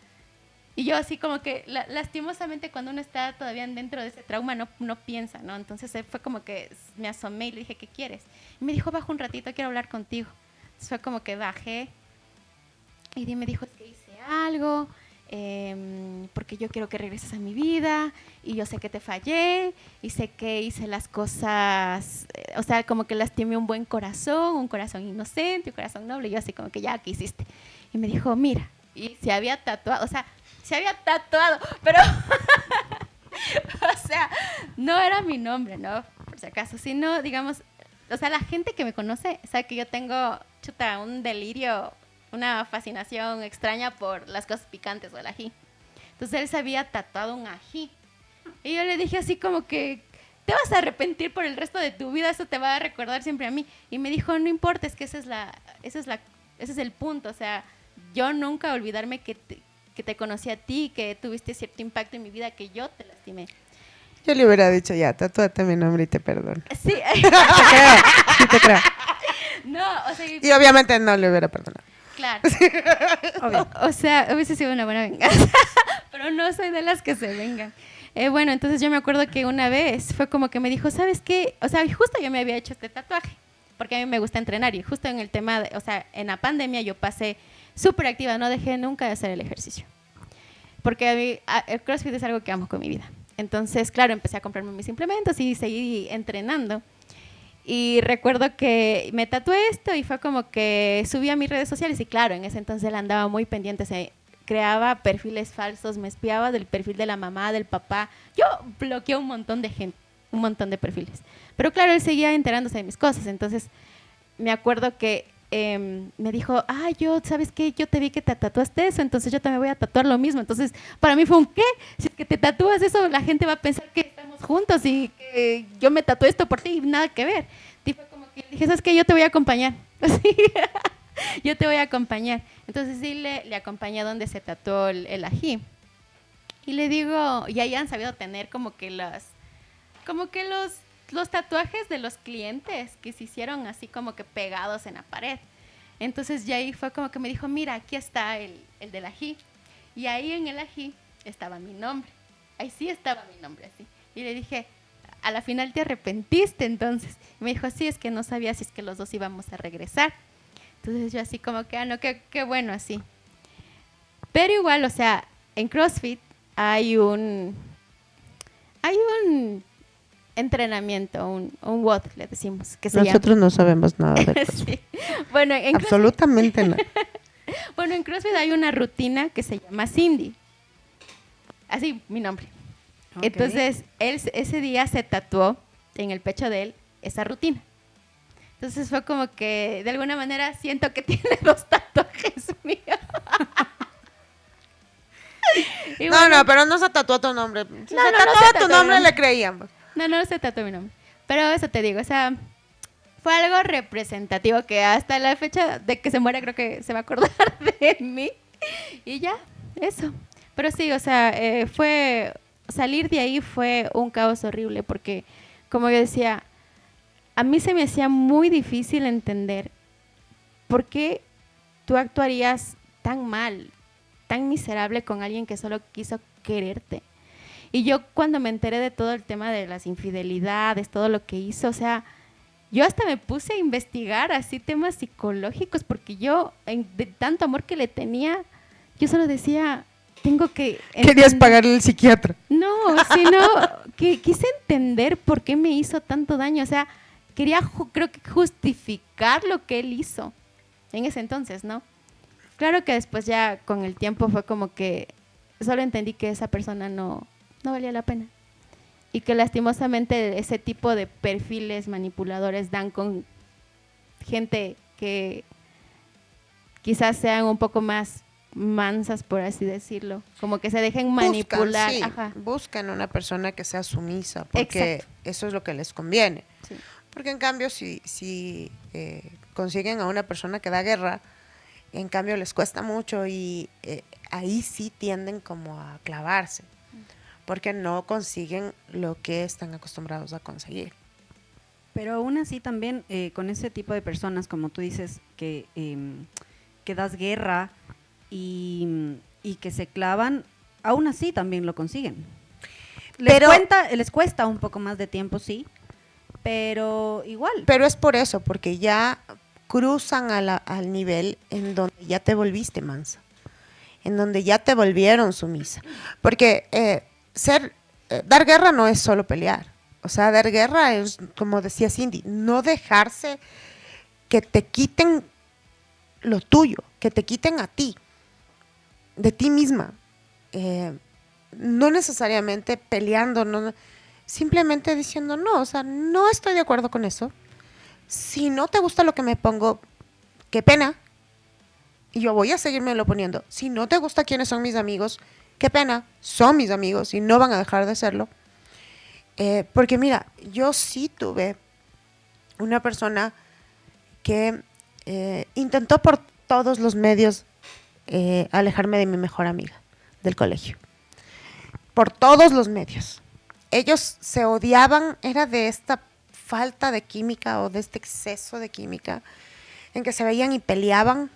Y yo así como que, lastimosamente, cuando uno está todavía dentro de ese trauma, no piensa, ¿no? Entonces fue como que me asomé y le dije, ¿qué quieres? Y me dijo, baja un ratito, quiero hablar contigo. Entonces fue como que bajé y me dijo, es que hice algo, porque yo quiero que regreses a mi vida y yo sé que te fallé y sé que hice las cosas, o sea, como que lastimé un corazón inocente, un corazón noble. Y yo así como que, ya, ¿qué hiciste? Y me dijo, mira, y se había tatuado, pero o sea, no era mi nombre, ¿no? Por si acaso, sino, digamos, o sea, la gente que me conoce sabe que yo tengo, un delirio, una fascinación extraña por las cosas picantes o el ají. Entonces él se había tatuado un ají. Y yo le dije así como que, te vas a arrepentir por el resto de tu vida, eso te va a recordar siempre a mí. Y me dijo, no importa, es que ese es el punto. O sea, yo nunca olvidarme que te conocí a ti, que tuviste cierto impacto en mi vida, que yo te lastimé. Yo le hubiera dicho, ya, tatúate mi nombre y te perdono. Sí. Sí te creo. No, o sea, Y obviamente no le hubiera perdonado. claro. O sea, hubiese sido una buena venganza, pero no soy de las que se vengan. Bueno, entonces yo me acuerdo que una vez fue como que me dijo, ¿sabes qué? O sea, justo yo me había hecho este tatuaje, porque a mí me gusta entrenar y justo en el tema, o sea, en la pandemia yo pasé súper activa, no dejé nunca de hacer el ejercicio, porque a mí el CrossFit es algo que amo con mi vida. Entonces, claro, empecé a comprarme mis implementos y seguí entrenando. Y recuerdo que me tatué esto y fue como que subí a mis redes sociales y claro, en ese entonces él andaba muy pendiente que creaba perfiles falsos, me espiaba del perfil de la mamá, del papá. Yo bloqueé un montón de gente, un montón de perfiles. Pero claro, él seguía enterándose de mis cosas. Entonces, me acuerdo que me dijo, ¿sabes qué? Yo te vi que te tatuaste eso, entonces yo también voy a tatuar lo mismo. Entonces, para mí fue un ¿qué? Si es que te tatúas eso, la gente va a pensar que estamos juntos y que yo me tatué esto por ti y nada que ver. Y fue como que dije, ¿sabes qué? Yo te voy a acompañar. Así, yo te voy a acompañar. Entonces sí le acompañé a donde se tatuó el ají. Y le digo, y ahí han sabido tener como que los tatuajes de los clientes que se hicieron así como que pegados en la pared. Entonces ya ahí fue como que me dijo, mira, aquí está el del ají. Y ahí en el ají estaba mi nombre. Ahí sí estaba mi nombre así. Y le dije, a la final te arrepentiste entonces. Y me dijo, sí, es que no sabía si es que los dos íbamos a regresar. Entonces yo así como que, no, qué bueno así. Pero igual, o sea, en CrossFit hay un entrenamiento, un WOD, le decimos, que se Nosotros no sabemos nada de llama. CrossFit. Sí. Bueno, Absolutamente nada. Bueno, en CrossFit hay una rutina que se llama Cindy. Así, mi nombre. Okay. Entonces, él ese día se tatuó en el pecho de él esa rutina. Entonces fue como que, de alguna manera, siento que tiene 2 tatuajes míos. Y No, bueno, no, pero no se tatuó tu nombre. Si No, se no, tatuó no se tu tatuó, nombre, no. le creíamos. No se tatuó mi nombre. Pero eso te digo, o sea, fue algo representativo que hasta la fecha de que se muera creo que se va a acordar de mí. Y ya, eso. Pero sí, o sea, salir de ahí fue un caos horrible porque, como yo decía, a mí se me hacía muy difícil entender por qué tú actuarías tan mal, tan miserable con alguien que solo quiso quererte. Y yo cuando me enteré de todo el tema de las infidelidades, todo lo que hizo, o sea, yo hasta me puse a investigar así temas psicológicos porque yo, de tanto amor que le tenía, yo solo decía, tengo que... Querías pagarle al psiquiatra. No, sino que quise entender por qué me hizo tanto daño, o sea, quería creo que justificar lo que él hizo en ese entonces, ¿no? Claro que después ya con el tiempo fue como que solo entendí que esa persona no valía la pena. Y que lastimosamente ese tipo de perfiles manipuladores dan con gente que quizás sean un poco más mansas, por así decirlo. Como que se dejen manipular. Buscan, sí, Ajá. buscan una persona que sea sumisa, porque Exacto. eso es lo que les conviene. Sí. Porque en cambio, si consiguen a una persona que da guerra, en cambio les cuesta mucho y ahí sí tienden como a clavarse, porque no consiguen lo que están acostumbrados a conseguir. Pero aún así también con ese tipo de personas, como tú dices, que das guerra y que se clavan, aún así también lo consiguen. Les cuesta un poco más de tiempo, sí, pero igual. Pero es por eso, porque ya cruzan al nivel en donde ya te volviste mansa, en donde ya te volvieron sumisa. Porque dar guerra no es solo pelear. O sea, dar guerra es, como decía Cindy, no dejarse que te quiten lo tuyo, que te quiten a ti, de ti misma. No necesariamente peleando, no, simplemente diciendo no, o sea, no estoy de acuerdo con eso. Si no te gusta lo que me pongo, qué pena, y yo voy a seguirme poniendo. Si no te gusta quiénes son mis amigos, qué pena, son mis amigos y no van a dejar de serlo. Porque mira, yo sí tuve una persona que intentó por todos los medios alejarme de mi mejor amiga del colegio. Por todos los medios. Ellos se odiaban, era de esta falta de química o de este exceso de química en que se veían y peleaban,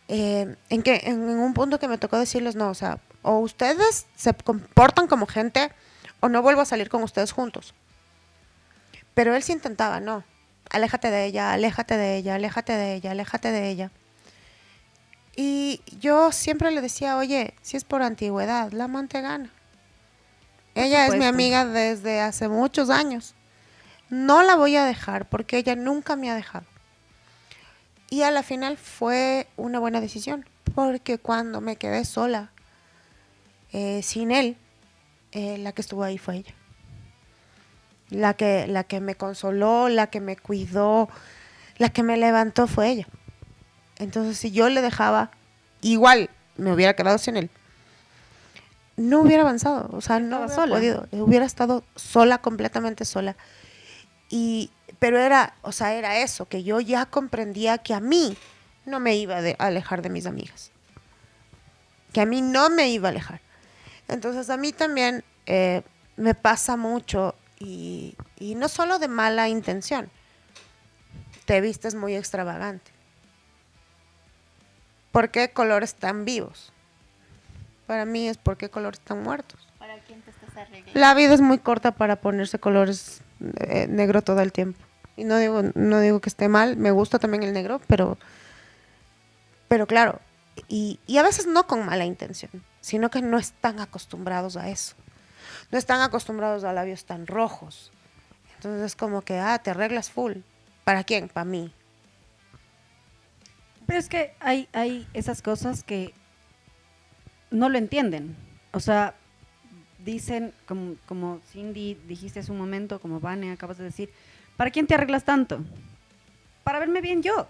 en que en un punto que me tocó decirles no, o sea, o ustedes se comportan como gente o no vuelvo a salir con ustedes juntos. Pero él sí intentaba, no, aléjate de ella, aléjate de ella, aléjate de ella, aléjate de ella. Y yo siempre le decía, oye, si es por antigüedad, la amante gana. Ella es mi amiga desde hace muchos años. No la voy a dejar porque ella nunca me ha dejado. Y a la final fue una buena decisión, porque cuando me quedé sola, sin él, la que estuvo ahí fue ella. La que me consoló, la que me cuidó, la que me levantó fue ella. Entonces, si yo le dejaba, igual me hubiera quedado sin él, no hubiera avanzado, o sea, no Estaba hubiera sola. podido, hubiera estado sola, completamente sola. Pero era, o sea, era eso, que yo ya comprendía que a mí no me iba a alejar de mis amigas, que a mí no me iba a alejar. Entonces a mí también me pasa mucho y no solo de mala intención, te vistes muy extravagante. ¿Por qué colores tan vivos? Para mí es ¿por qué colores tan muertos? ¿Para quién te estás arreglando? La vida es muy corta para ponerse colores negro todo el tiempo. Y no digo que esté mal, me gusta también el negro, pero claro, y a veces no con mala intención, sino que no están acostumbrados a eso. No están acostumbrados a labios tan rojos. Entonces es como que, te arreglas full. ¿Para quién? Para mí. Pero es que hay esas cosas que no lo entienden. O sea, dicen, como Cindy dijiste hace un momento, como Vane acabas de decir, ¿para quién te arreglas tanto? Para verme bien yo.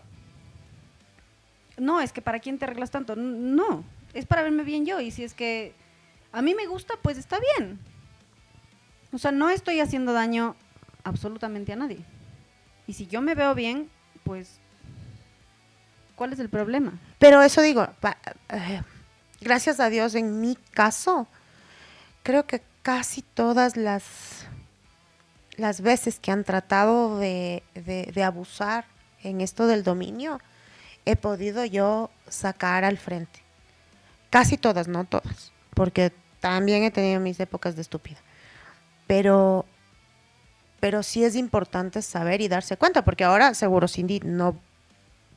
No, es que ¿para quién te arreglas tanto? No, es para verme bien yo. Y si es que a mí me gusta, pues está bien. O sea, no estoy haciendo daño absolutamente a nadie. Y si yo me veo bien, pues, ¿cuál es el problema? Pero eso digo, gracias a Dios, en mi caso, creo que casi todas las veces que han tratado de abusar en esto del dominio, he podido yo sacar al frente. Casi todas, no todas, porque también he tenido mis épocas de estúpida. Pero sí es importante saber y darse cuenta, porque ahora seguro, Cindy,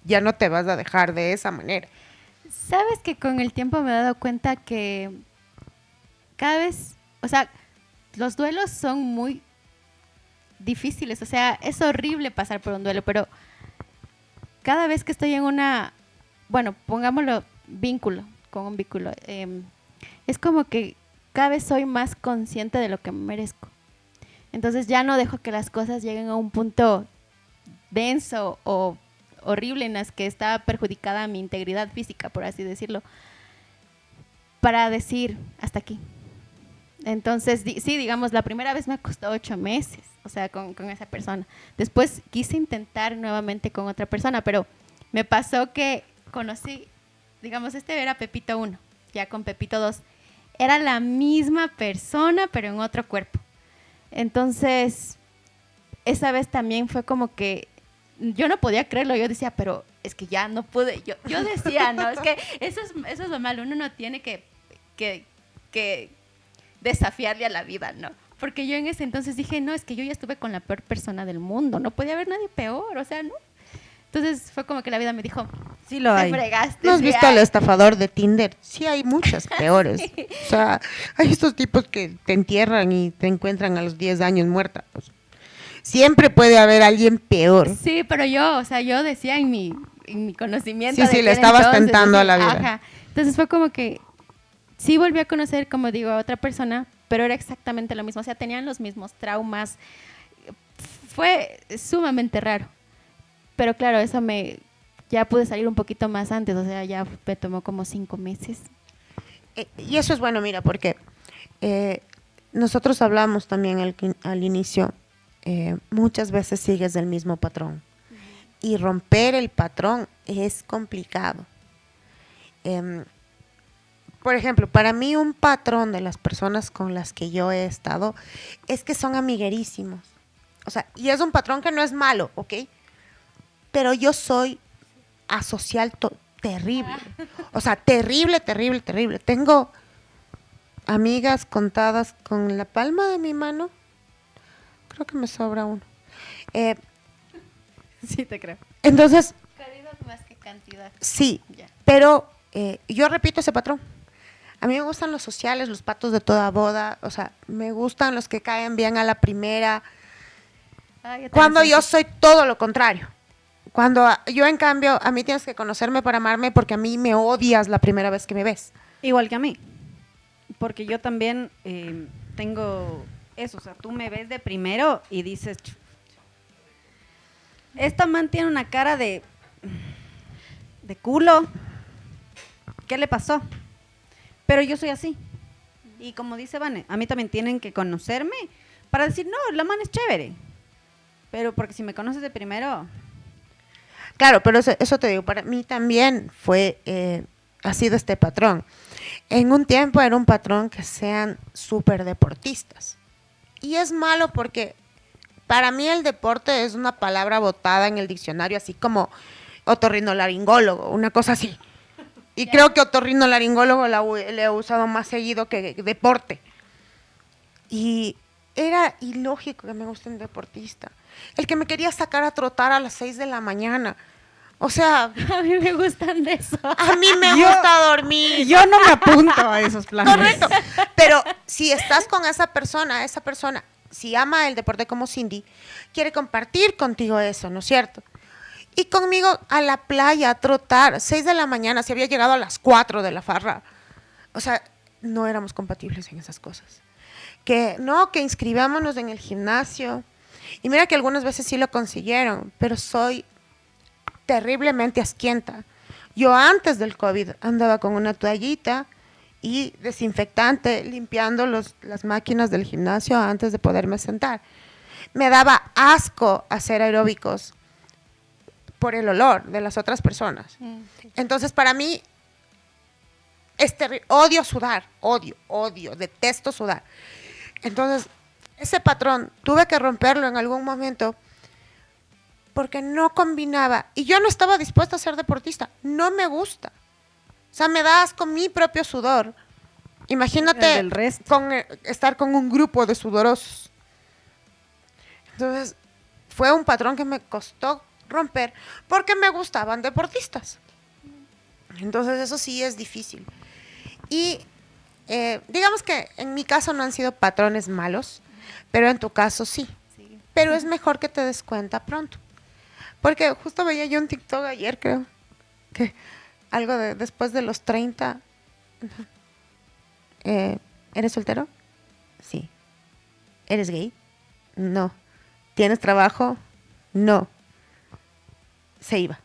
ya no te vas a dejar de esa manera. Sabes que con el tiempo me he dado cuenta que cada vez, o sea, los duelos son muy difíciles, o sea, es horrible pasar por un duelo, pero cada vez que estoy en bueno, pongámoslo con un vínculo, es como que cada vez soy más consciente de lo que merezco. Entonces ya no dejo que las cosas lleguen a un punto denso o horrible en las que está perjudicada mi integridad física, por así decirlo, para decir hasta aquí. Entonces, sí, digamos, la primera vez me costó 8 meses, o sea, con esa persona. Después quise intentar nuevamente con otra persona, pero me pasó que conocí, digamos, era Pepito 1, ya con Pepito 2. Era la misma persona, pero en otro cuerpo. Entonces, esa vez también fue como que yo no podía creerlo. Yo decía, pero es que ya no pude. Yo decía, no, es que eso es lo malo. Uno no tiene que desafiarle a la vida, ¿no? Porque yo en ese entonces dije, no, es que yo ya estuve con la peor persona del mundo. No podía haber nadie peor, o sea, ¿no? Entonces fue como que la vida me dijo, Sí lo hay. te fregaste. ¿No has sí visto al hay". estafador de Tinder? Sí, hay muchas peores. Sí. O sea, hay estos tipos que te entierran y te encuentran a los 10 años muerta. Pues, siempre puede haber alguien peor. Sí, pero yo decía en mi conocimiento. Sí, de le aquel estabas entonces, tentando así, a la vida. Ajá. Entonces fue como que sí volví a conocer, como digo, a otra persona, pero era exactamente lo mismo. O sea, tenían los mismos traumas. Fue sumamente raro. Pero claro, ya pude salir un poquito más antes. O sea, ya me tomó como 5 meses. Y eso es bueno, mira, porque nosotros hablamos también al inicio, muchas veces sigues el mismo patrón. Y romper el patrón es complicado. Por ejemplo, para mí un patrón de las personas con las que yo he estado es que son amiguerísimos. O sea, y es un patrón que no es malo, ¿ok? Pero yo soy asocial terrible. O sea, terrible, terrible, terrible. Tengo amigas contadas con la palma de mi mano. Creo que me sobra uno. Sí, te creo. Entonces, Calidad más que cantidad. sí, Ya. pero yo repito ese patrón. A mí me gustan los sociales, los patos de toda boda. O sea, me gustan los que caen bien a la primera. Ah, yo también Cuando soy yo así. soy todo lo contrario. Cuando yo, en cambio, a mí tienes que conocerme para amarme porque a mí me odias la primera vez que me ves. Igual que a mí. Porque yo también tengo eso. O sea, tú me ves de primero y dices, esta man tiene una cara de culo. ¿Qué le pasó? Pero yo soy así. Y como dice Vane, a mí también tienen que conocerme para decir, no, la man es chévere. Pero porque si me conoces de primero... Claro, pero eso te digo, para mí también ha sido este patrón. En un tiempo era un patrón que sean súper deportistas. Y es malo porque para mí el deporte es una palabra botada en el diccionario, así como otorrinolaringólogo, una cosa así. Y creo que otorrinolaringólogo le he usado más seguido que deporte. Y era ilógico que me guste un deportista. El que me quería sacar a trotar a las 6 de la mañana. O sea, A mí me gustan de eso. a mí me gusta dormir. Yo no me apunto a esos planes. Correcto. Pero si estás con esa persona, si ama el deporte como Cindy, quiere compartir contigo eso, ¿no es cierto? Y conmigo a la playa, a trotar, 6 de la mañana, si había llegado a las 4 de la farra. O sea, no éramos compatibles en esas cosas. Que inscribámonos en el gimnasio. Y mira que algunas veces sí lo consiguieron, pero soy terriblemente asquienta. Yo antes del COVID andaba con una toallita y desinfectante limpiando las máquinas del gimnasio antes de poderme sentar. Me daba asco hacer aeróbicos por el olor de las otras personas. Entonces, para mí, es terrible. Odio sudar, odio, detesto sudar. Entonces, ese patrón tuve que romperlo en algún momento porque no combinaba. Y yo no estaba dispuesta a ser deportista. No me gusta. O sea, me da asco mi propio sudor. Imagínate El del resto. estar con un grupo de sudorosos. Entonces, fue un patrón que me costó romper porque me gustaban deportistas. Entonces, eso sí es difícil. Y digamos que en mi caso no han sido patrones malos, pero en tu caso sí. Pero es mejor que te des cuenta pronto. Porque justo veía yo un TikTok ayer, creo, que algo de después de los 30. ¿Eres soltero? Sí. ¿Eres gay? No. ¿Tienes trabajo? No. Se iba.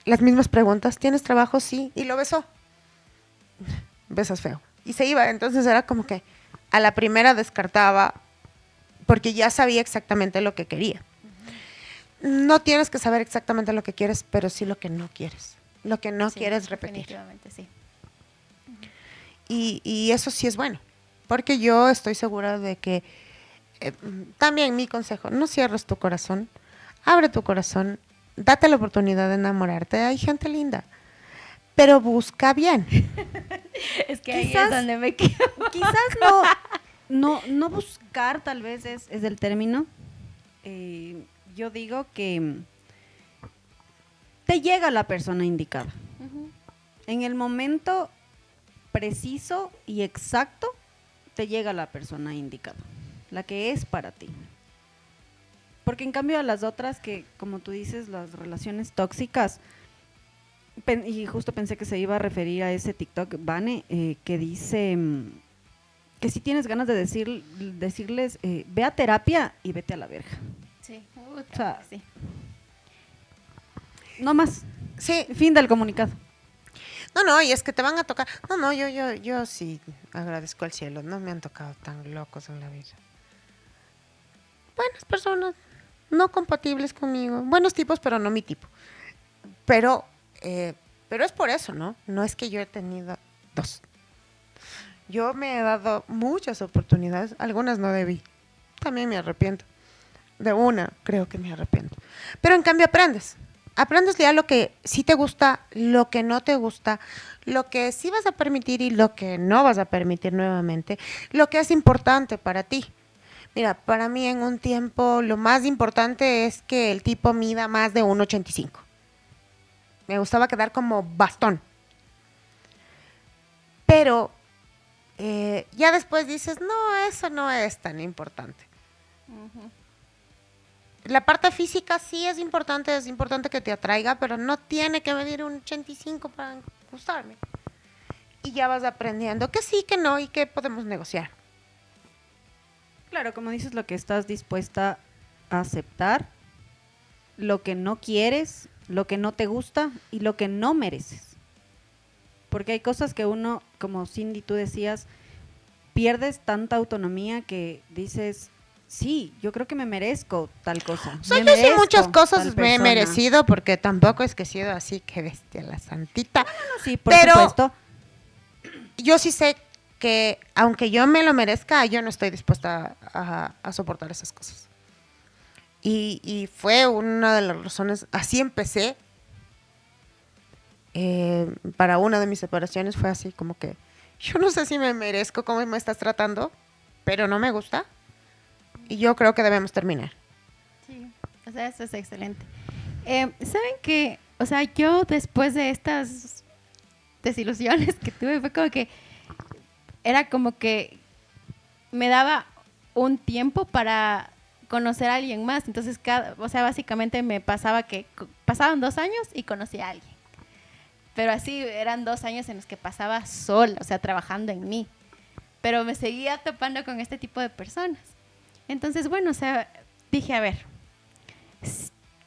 Las mismas preguntas. ¿Tienes trabajo? Sí. Y lo besó. Besas feo. Y se iba. Entonces era como que a la primera descartaba porque ya sabía exactamente lo que quería. No tienes que saber exactamente lo que quieres, pero sí lo que no quieres. Lo que no quieres repetir. Definitivamente, sí. Y eso sí es bueno, porque yo estoy segura de que también mi consejo, no cierres tu corazón, abre tu corazón, date la oportunidad de enamorarte. Hay gente linda, pero busca bien. Es que ahí es donde me quedo. Quizás no buscar, tal vez es el término. Yo digo que te llega la persona indicada. En el momento preciso y exacto, te llega la persona indicada, la que es para ti. Porque en cambio a las otras que, como tú dices, las relaciones tóxicas, y justo pensé que se iba a referir a ese TikTok, Vane, que dice que si tienes ganas de decirles, ve a terapia y vete a la verga. Sí, O sea, sí. No más. Sí, Fin del comunicado. no, y es que te van a tocar. No, yo sí agradezco al cielo, no me han tocado tan locos en la vida. Buenas personas, no compatibles conmigo, buenos tipos, pero no mi tipo. Pero es por eso, ¿no? No es que yo he tenido dos. Yo me he dado muchas oportunidades, algunas no debí. También me arrepiento. De una, creo que me arrepiento. Pero en cambio aprendes. Aprendes ya lo que sí te gusta, lo que no te gusta, lo que sí vas a permitir y lo que no vas a permitir nuevamente, lo que es importante para ti. Mira, para mí en un tiempo lo más importante es que el tipo mida más de 1,85. Me gustaba quedar como bastón. Pero ya después dices, no, eso no es tan importante. la parte física sí es importante que te atraiga, pero no tiene que medir un 85 para gustarme. Y ya vas aprendiendo que sí, que no y que podemos negociar. Claro, como dices, lo que estás dispuesta a aceptar, lo que no quieres, lo que no te gusta y lo que no mereces. Porque hay cosas que uno, como Cindy, tú decías, pierdes tanta autonomía que dices, sí, yo creo que me merezco tal cosa. O sea, me yo sí merezco muchas cosas tal me he persona. merecido porque tampoco es que he sido así, que bestia la santita. No, sí, por Pero supuesto. yo sí sé que aunque yo me lo merezca, yo no estoy dispuesta a soportar esas cosas. Y fue una de las razones, así empecé. Para una de mis separaciones fue así como que yo no sé si me merezco cómo me estás tratando, pero no me gusta y yo creo que debemos terminar. Sí, o sea, eso es excelente. ¿Saben qué? O sea, yo después de estas desilusiones que tuve, fue como que era como que me daba un tiempo para conocer a alguien más. Entonces, o sea, básicamente me pasaba que pasaban 2 años y conocí a alguien. Pero así eran 2 años en los que pasaba sola, o sea, trabajando en mí. Pero me seguía topando con este tipo de personas. Entonces, bueno, o sea, dije, a ver,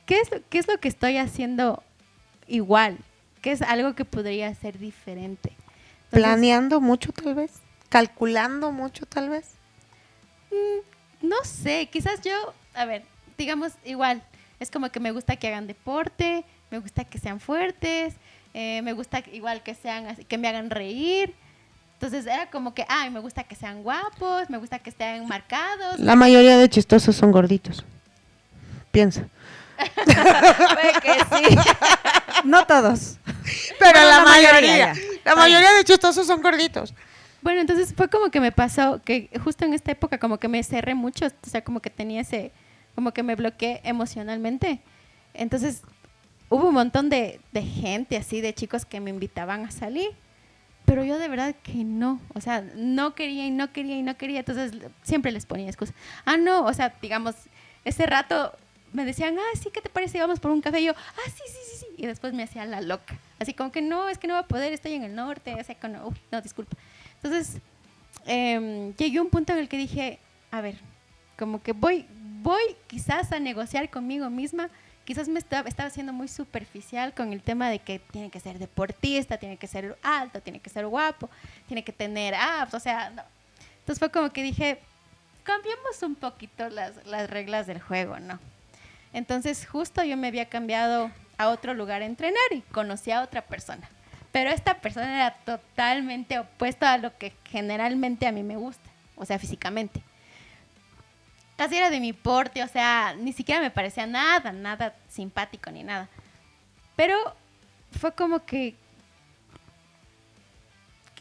¿qué es lo que estoy haciendo igual? ¿Qué es algo que podría ser diferente? Entonces, Planeando mucho tal vez, calculando mucho tal vez. no sé, quizás yo, a ver, digamos igual, es como que me gusta que hagan deporte, me gusta que sean fuertes, me gusta igual que sean así, que me hagan reír. Entonces era como que, ay, me gusta que sean guapos, me gusta que estén marcados. La mayoría de chistosos son gorditos. Piensa. Puede que sí. No todos. Pero Bueno, la la mayoría. mayoría, ya. La mayoría de chistosos son gorditos. Bueno, entonces fue como que me pasó que justo en esta época como que me cerré mucho, o sea, como que tenía como que me bloqueé emocionalmente. Entonces hubo un montón de gente así, de chicos que me invitaban a salir, pero yo de verdad que no, o sea, no quería y no quería y no quería, entonces siempre les ponía excusas. Ah, no, o sea, digamos, ese rato me decían, sí, ¿qué te parece? Vamos por un café. Y yo, sí. Y después me hacía la loca. Así como que no, es que no va a poder, estoy en el norte. O sea, no, disculpa. Entonces, llegué a un punto en el que dije, a ver, como que voy quizás a negociar conmigo misma. Quizás estaba siendo muy superficial con el tema de que tiene que ser deportista, tiene que ser alto, tiene que ser guapo, tiene que tener abs, o sea, no. Entonces fue como que dije, cambiemos un poquito las reglas del juego, ¿no? Entonces justo yo me había cambiado a otro lugar a entrenar y conocí a otra persona. Pero esta persona era totalmente opuesto a lo que generalmente a mí me gusta, o sea, físicamente. Casi era de mi porte, o sea, ni siquiera me parecía nada simpático ni nada. Pero fue como que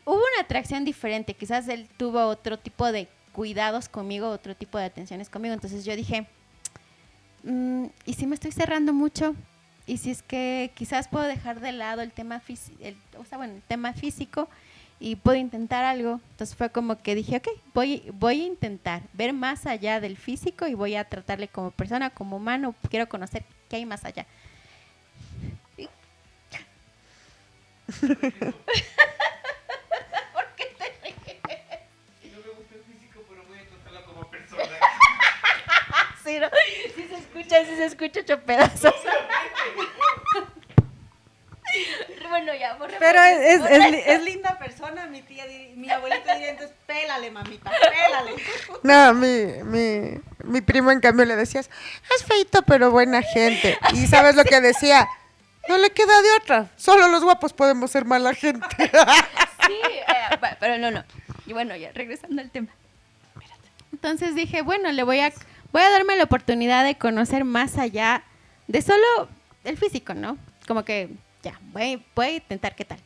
hubo una atracción diferente. Quizás él tuvo otro tipo de cuidados conmigo, otro tipo de atenciones conmigo. Entonces yo dije, ¿y si me estoy cerrando mucho? Y si es que quizás puedo dejar de lado el tema físico y puedo intentar algo. Entonces fue como que dije, ok, voy a intentar ver más allá del físico y voy a tratarle como persona, como humano. Quiero conocer qué hay más allá. ¿Por qué te ríes? No me gusta el físico, pero voy a tratarlo como persona. Sí, ¿no? Sí se escucha hecho pedazos. Bueno, ya, Pero es linda persona, mi abuelita diría, entonces pélale, mamita, pélale. No, mi primo en cambio le decías, es feito pero buena gente. Y ¿sabes lo que decía? No le queda de otra, solo los guapos podemos ser mala gente. Sí, pero no. Y bueno, ya regresando al tema. Entonces dije, bueno, voy a darme la oportunidad de conocer más allá de solo el físico, ¿no? Como que ya, voy a intentar qué tal.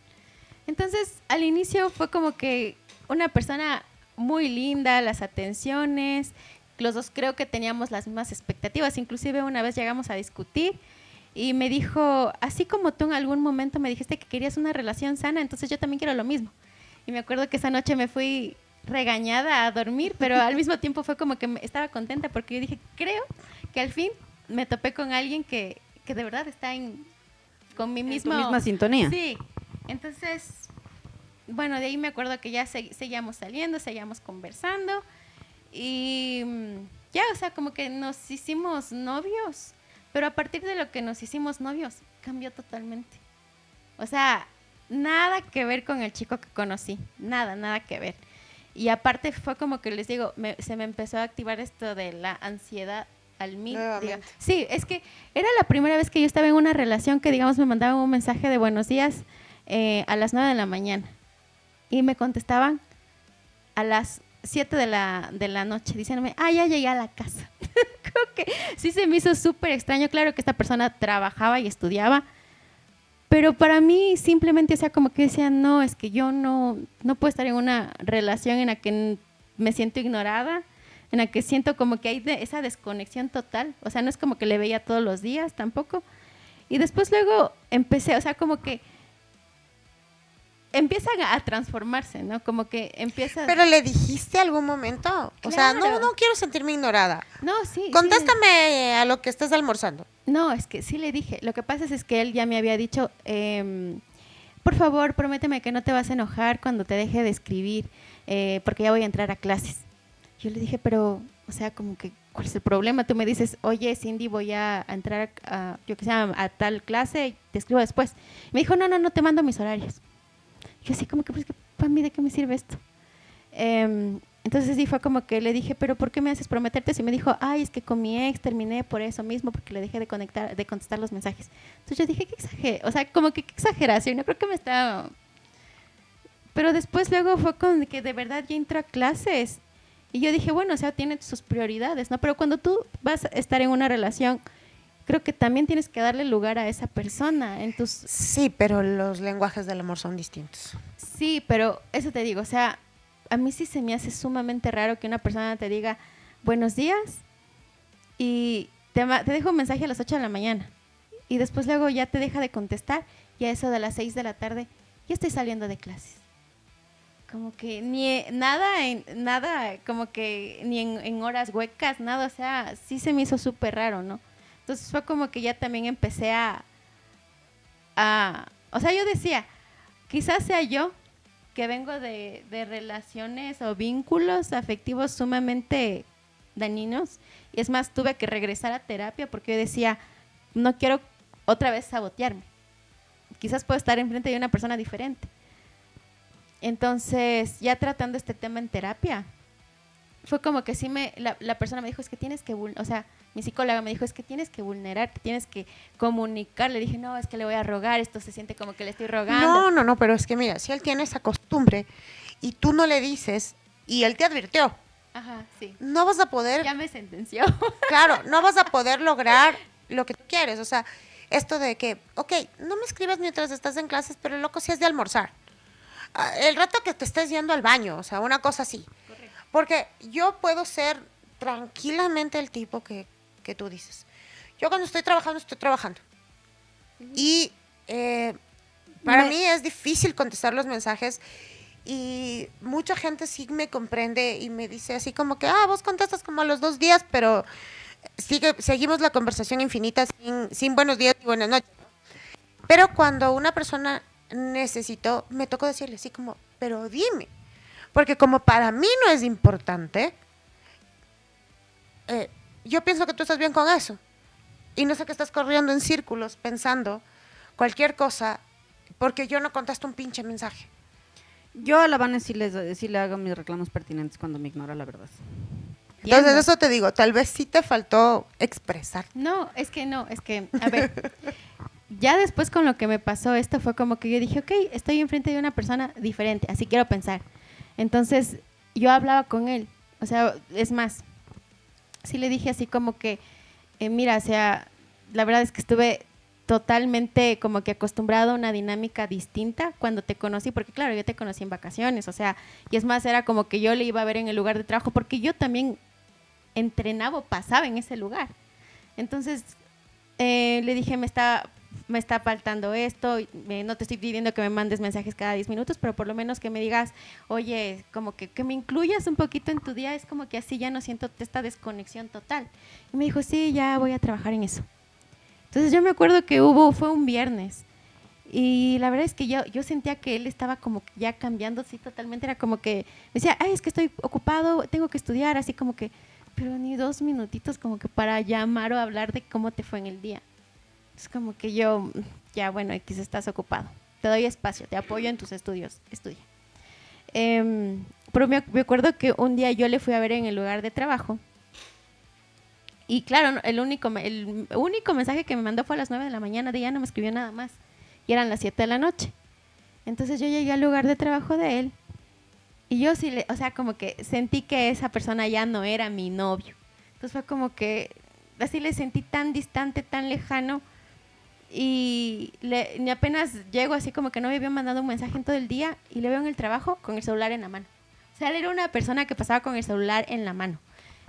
Entonces, al inicio fue como que una persona muy linda, las atenciones, los dos creo que teníamos las mismas expectativas, inclusive una vez llegamos a discutir y me dijo, así como tú en algún momento me dijiste que querías una relación sana, entonces yo también quiero lo mismo. Y me acuerdo que esa noche me fui regañada a dormir, pero al mismo tiempo fue como que estaba contenta porque yo dije, creo que al fin me topé con alguien que de verdad está con mi En tu mismo... misma sintonía. Sí, entonces, bueno, de ahí me acuerdo que ya seguíamos saliendo, seguíamos conversando y ya, o sea, como que nos hicimos novios, pero a partir de lo que nos hicimos novios, cambió totalmente. O sea, nada que ver con el chico que conocí, nada que ver. Y aparte fue como que les digo, se me empezó a activar esto de la ansiedad al mil. Nuevamente. Sí, es que era la primera vez que yo estaba en una relación que, digamos, me mandaban un mensaje de buenos días a las 9 de la mañana y me contestaban a las 7 de la noche diciéndome, ya llegué a la casa. Creo que sí se me hizo súper extraño. Claro que esta persona trabajaba y estudiaba, pero para mí simplemente, o sea, como que decía, no, es que yo no puedo estar en una relación en la que me siento ignorada, en la que siento como que hay esa desconexión total. O sea, no es como que le veía todos los días tampoco. Y después luego empecé, o sea, como que empiezan a transformarse, ¿no? Como que empiezas... Pero le dijiste algún momento, o sea, Claro. no quiero sentirme ignorada. No, sí. Contéstame a lo que estés almorzando. No, es que sí le dije. Lo que pasa es que él ya me había dicho, por favor, prométeme que no te vas a enojar cuando te deje de escribir, porque ya voy a entrar a clases. Yo le dije, pero, o sea, como que, ¿cuál es el problema? Tú me dices, oye, Cindy, voy a entrar yo que sé, a tal clase y te escribo después. Me dijo, no, te mando mis horarios. Yo así como que, pues, para mí, ¿de qué me sirve esto? Entonces sí fue como que le dije, pero ¿por qué me haces prometerte? Y me dijo, es que con mi ex terminé por eso mismo, porque le dejé de contestar los mensajes. Entonces yo dije, o sea, como que qué exageración, no creo que me estaba... Pero después luego fue con que de verdad ya entró a clases. Y yo dije, bueno, o sea, tiene sus prioridades, ¿no? Pero cuando tú vas a estar en una relación, creo que también tienes que darle lugar a esa persona en tus... Sí, pero los lenguajes del amor son distintos. Sí, pero eso te digo, o sea, a mí sí se me hace sumamente raro que una persona te diga buenos días y te dejo un mensaje a las 8 de la mañana y después luego ya te deja de contestar y a eso de las 6 de la tarde ya estoy saliendo de clases. Como que nada, como que ni en horas huecas, nada, o sea, sí se me hizo súper raro, ¿no? Entonces fue como que ya también empecé o sea, yo decía, quizás sea yo que vengo de relaciones o vínculos afectivos sumamente dañinos. Y es más, tuve que regresar a terapia porque yo decía, no quiero otra vez sabotearme. Quizás puedo estar enfrente de una persona diferente. Entonces, ya tratando este tema en terapia, fue como que sí la persona me dijo, es que tienes que, o sea, mi psicóloga me dijo, es que tienes que vulnerarte, tienes que comunicar. Le dije, no, es que le voy a rogar, esto se siente como que le estoy rogando. No, pero es que mira, si él tiene esa costumbre y tú no le dices y él te advirtió, Ajá, sí. no vas a poder, Ya me sentenció. claro, no vas a poder lograr lo que tú quieres. O sea, esto de que, ok, no me escribas mientras estás en clases, pero loco, si es de almorzar. El rato que te estés yendo al baño, o sea, una cosa así. Correcto. Porque yo puedo ser tranquilamente el tipo que tú dices. Yo cuando estoy trabajando. Y para mí es difícil contestar los mensajes y mucha gente sí me comprende y me dice así como que, vos contestas como a los 2 días, pero seguimos la conversación infinita sin buenos días y buenas noches. Pero cuando una persona necesitó, me tocó decirle así como, pero dime, porque como para mí no es importante, yo pienso que tú estás bien con eso. Y no sé que estás corriendo en círculos pensando cualquier cosa porque yo no contesto un pinche mensaje. Yo a la Vane sí le hago mis reclamos pertinentes cuando me ignora, la verdad. Entonces Entiendo. eso te digo, tal vez sí te faltó expresar. No, a ver, ya después con lo que me pasó esto fue como que yo dije, ok, estoy enfrente de una persona diferente, así quiero pensar. Entonces yo hablaba con él, o sea, es más, sí le dije así como que, mira, o sea, la verdad es que estuve totalmente como que acostumbrado a una dinámica distinta cuando te conocí, porque claro, yo te conocí en vacaciones, o sea, y es más, era como que yo le iba a ver en el lugar de trabajo, porque yo también entrenaba o pasaba en ese lugar. Entonces, le dije, me está faltando esto, no te estoy pidiendo que me mandes mensajes cada 10 minutos, pero por lo menos que me digas, oye, como que me incluyas un poquito en tu día, es como que así ya no siento esta desconexión total. Y me dijo, sí, ya voy a trabajar en eso. Entonces yo me acuerdo que fue un viernes, y la verdad es que yo sentía que él estaba como que ya cambiando así totalmente, era como que me decía, ay, es que estoy ocupado, tengo que estudiar, así como que, pero ni 2 minutitos como que para llamar o hablar de cómo te fue en el día. Es como que yo, ya bueno, X, estás ocupado, te doy espacio, te apoyo en tus estudios, estudia. Pero me acuerdo que un día yo le fui a ver en el lugar de trabajo, y claro, el único mensaje que me mandó fue a las 9 de la mañana, de ya no me escribió nada más, y eran las 7 de la noche. Entonces yo llegué al lugar de trabajo de él, y yo sí, o sea, como que sentí que esa persona ya no era mi novio. Entonces fue como que así le sentí tan distante, tan lejano, y ni apenas llego, así como que no me había mandado un mensaje en todo el día, y le veo en el trabajo con el celular en la mano. O sea, él era una persona que pasaba con el celular en la mano.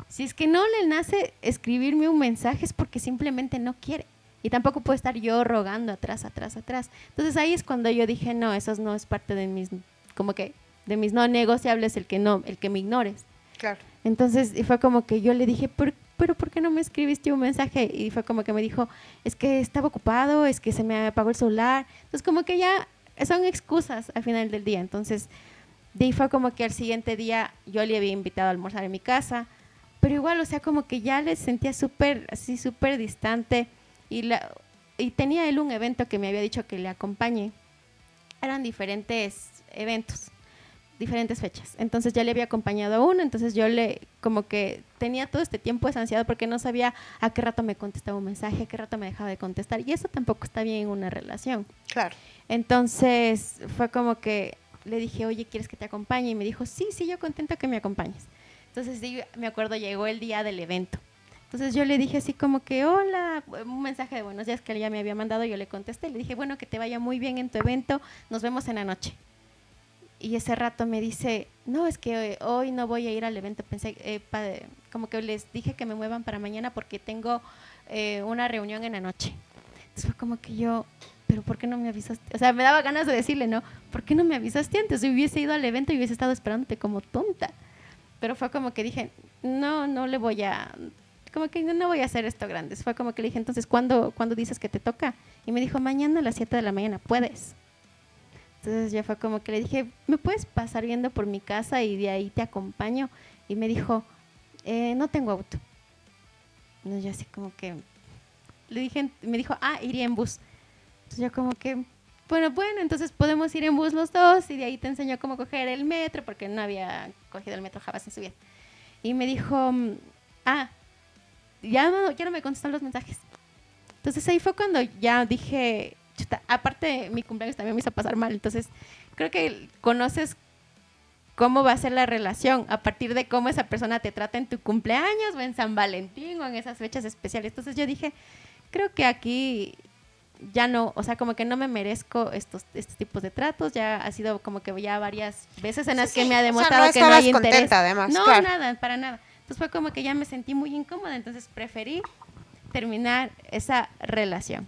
Si es que no le nace escribirme un mensaje es porque simplemente no quiere. Y tampoco puedo estar yo rogando atrás. Entonces ahí es cuando yo dije, no, eso no es parte de mis, como que, de mis no negociables, el que me ignores. Claro. Entonces fue como que yo le dije, pero ¿por qué no me escribiste un mensaje? Y fue como que me dijo, es que estaba ocupado, es que se me apagó el celular. Entonces como que ya son excusas al final del día. Entonces de ahí fue como que al siguiente día yo le había invitado a almorzar en mi casa, pero igual, o sea, como que ya le sentía súper distante, y tenía él un evento que me había dicho que le acompañe. Eran diferentes eventos, diferentes fechas. Entonces ya le había acompañado a uno, entonces yo como que tenía todo este tiempo ansiado porque no sabía a qué rato me contestaba un mensaje, a qué rato me dejaba de contestar, y eso tampoco está bien en una relación. Claro. Entonces fue como que le dije, oye, ¿quieres que te acompañe? Y me dijo, sí, yo contenta que me acompañes. Entonces sí, me acuerdo, llegó el día del evento. Entonces yo le dije así como que, hola, un mensaje de buenos días que él ya me había mandado, yo le contesté, le dije, bueno, que te vaya muy bien en tu evento, nos vemos en la noche. Y ese rato me dice, no, es que hoy no voy a ir al evento, pensé, como que les dije que me muevan para mañana porque tengo una reunión en la noche. Entonces fue como que yo, pero ¿por qué no me avisaste? O sea, me daba ganas de decirle, ¿no? ¿Por qué no me avisaste antes? Si hubiese ido al evento y hubiese estado esperándote como tonta. Pero fue como que dije, no le voy a, como que no voy a hacer esto grande. Fue como que le dije, entonces, ¿cuándo dices que te toca? Y me dijo, mañana a las 7 de la mañana, ¿puedes? Entonces ya fue como que le dije, ¿me puedes pasar viendo por mi casa y de ahí te acompaño? Y me dijo, no tengo auto. Entonces yo así como que le dije, me dijo, iría en bus. Entonces yo como que, bueno, entonces podemos ir en bus los dos, y de ahí te enseño cómo coger el metro, porque no había cogido el metro jamás en su vida. Y me dijo, ya no me contestan los mensajes. Entonces ahí fue cuando ya dije, chuta, aparte mi cumpleaños también me hizo pasar mal, entonces creo que conoces cómo va a ser la relación a partir de cómo esa persona te trata en tu cumpleaños o en San Valentín o en esas fechas especiales. Entonces yo dije, creo que aquí ya no, o sea, como que no me merezco estos tipos de tratos. Ya ha sido como que ya varias veces en las que me ha demostrado que no hay interés. Contenta, además, no, claro. nada, para nada. Entonces fue como que ya me sentí muy incómoda, entonces preferí terminar esa relación.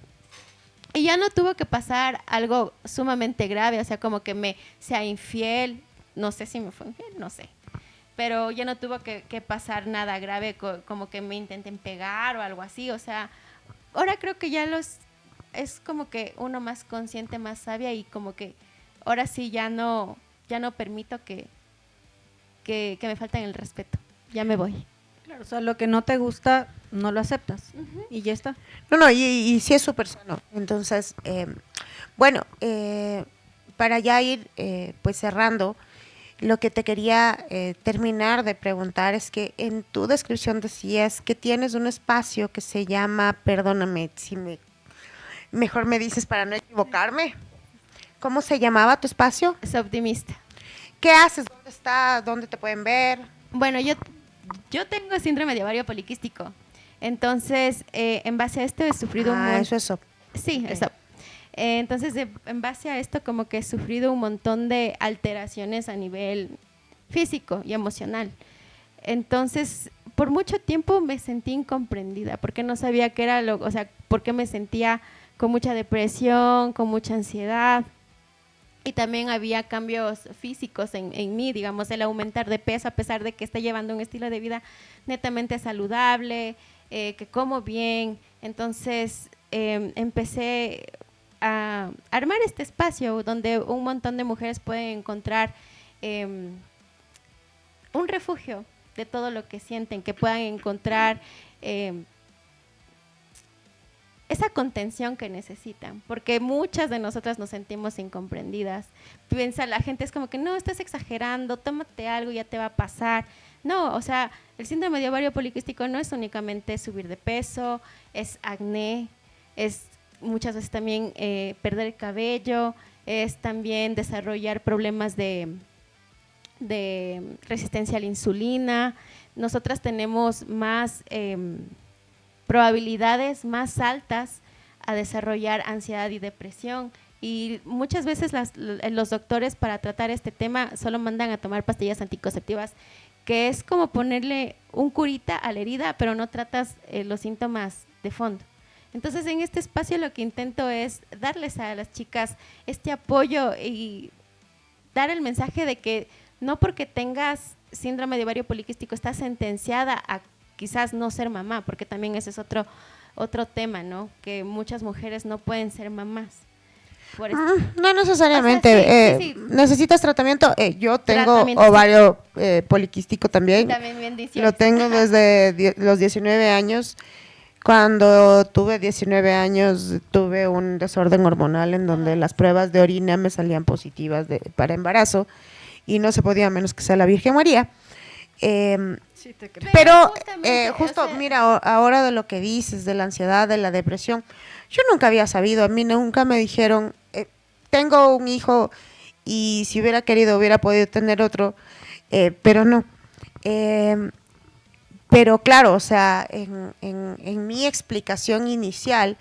Y ya no tuvo que pasar algo sumamente grave, o sea, como que me sea infiel, no sé si me fue infiel, no sé. Pero ya no tuvo que pasar nada grave, como que me intenten pegar o algo así, o sea, ahora creo que ya es como que uno más consciente, más sabia, y como que ahora sí ya no permito que me falten el respeto. Ya me voy. Claro, o sea, lo que no te gusta, no lo aceptas. Y ya está. No, y sí es súper sano. Entonces, bueno, para ya ir pues cerrando, lo que te quería terminar de preguntar es que en tu descripción decías que tienes un espacio que se llama, perdóname si mejor me dices para no equivocarme, ¿cómo se llamaba tu espacio? Es optimista. ¿Qué haces? ¿Dónde está? ¿Dónde te pueden ver? Bueno, yo tengo síndrome de ovario poliquístico. Entonces, en base a esto he sufrido eso. Sí, Okay. eso. Entonces, en base a esto, como que he sufrido un montón de alteraciones a nivel físico y emocional. Entonces, por mucho tiempo me sentí incomprendida, porque no sabía qué era o sea, porque me sentía con mucha depresión, con mucha ansiedad. Y también había cambios físicos en mí, digamos, el aumentar de peso, a pesar de que esté llevando un estilo de vida netamente saludable, que como bien. Entonces empecé a armar este espacio donde un montón de mujeres pueden encontrar un refugio de todo lo que sienten, que puedan encontrar esa contención que necesitan, porque muchas de nosotras nos sentimos incomprendidas. La gente es como que no, estás exagerando, tómate algo, ya te va a pasar. No, o sea, el síndrome de ovario poliquístico no es únicamente subir de peso, es acné, es muchas veces también perder el cabello, es también desarrollar problemas de resistencia a la insulina. Nosotras tenemos más probabilidades más altas a desarrollar ansiedad y depresión, y muchas veces los doctores para tratar este tema solo mandan a tomar pastillas anticonceptivas, que es como ponerle un curita a la herida, pero no tratas los síntomas de fondo. Entonces en este espacio lo que intento es darles a las chicas este apoyo y dar el mensaje de que no porque tengas síndrome de ovario poliquístico estás sentenciada a quizás no ser mamá, porque también ese es otro tema, ¿no? Que muchas mujeres no pueden ser mamás. No necesariamente. O sea, sí. ¿Necesitas tratamiento? Yo tengo Tratamiento, ovario poliquístico también. También bendiciones. Lo tengo desde los 19 años. Cuando tuve 19 años tuve un desorden hormonal en donde las pruebas de orina me salían positivas para embarazo y no se podía menos que sea la Virgen María. Sí, te creo. Pero justamente, justo, o sea, mira, ahora de lo que dices, de la ansiedad, de la depresión, yo nunca había sabido, a mí nunca me dijeron, tengo un hijo y si hubiera querido hubiera podido tener otro, pero no. Pero claro, o sea, en mi explicación inicial,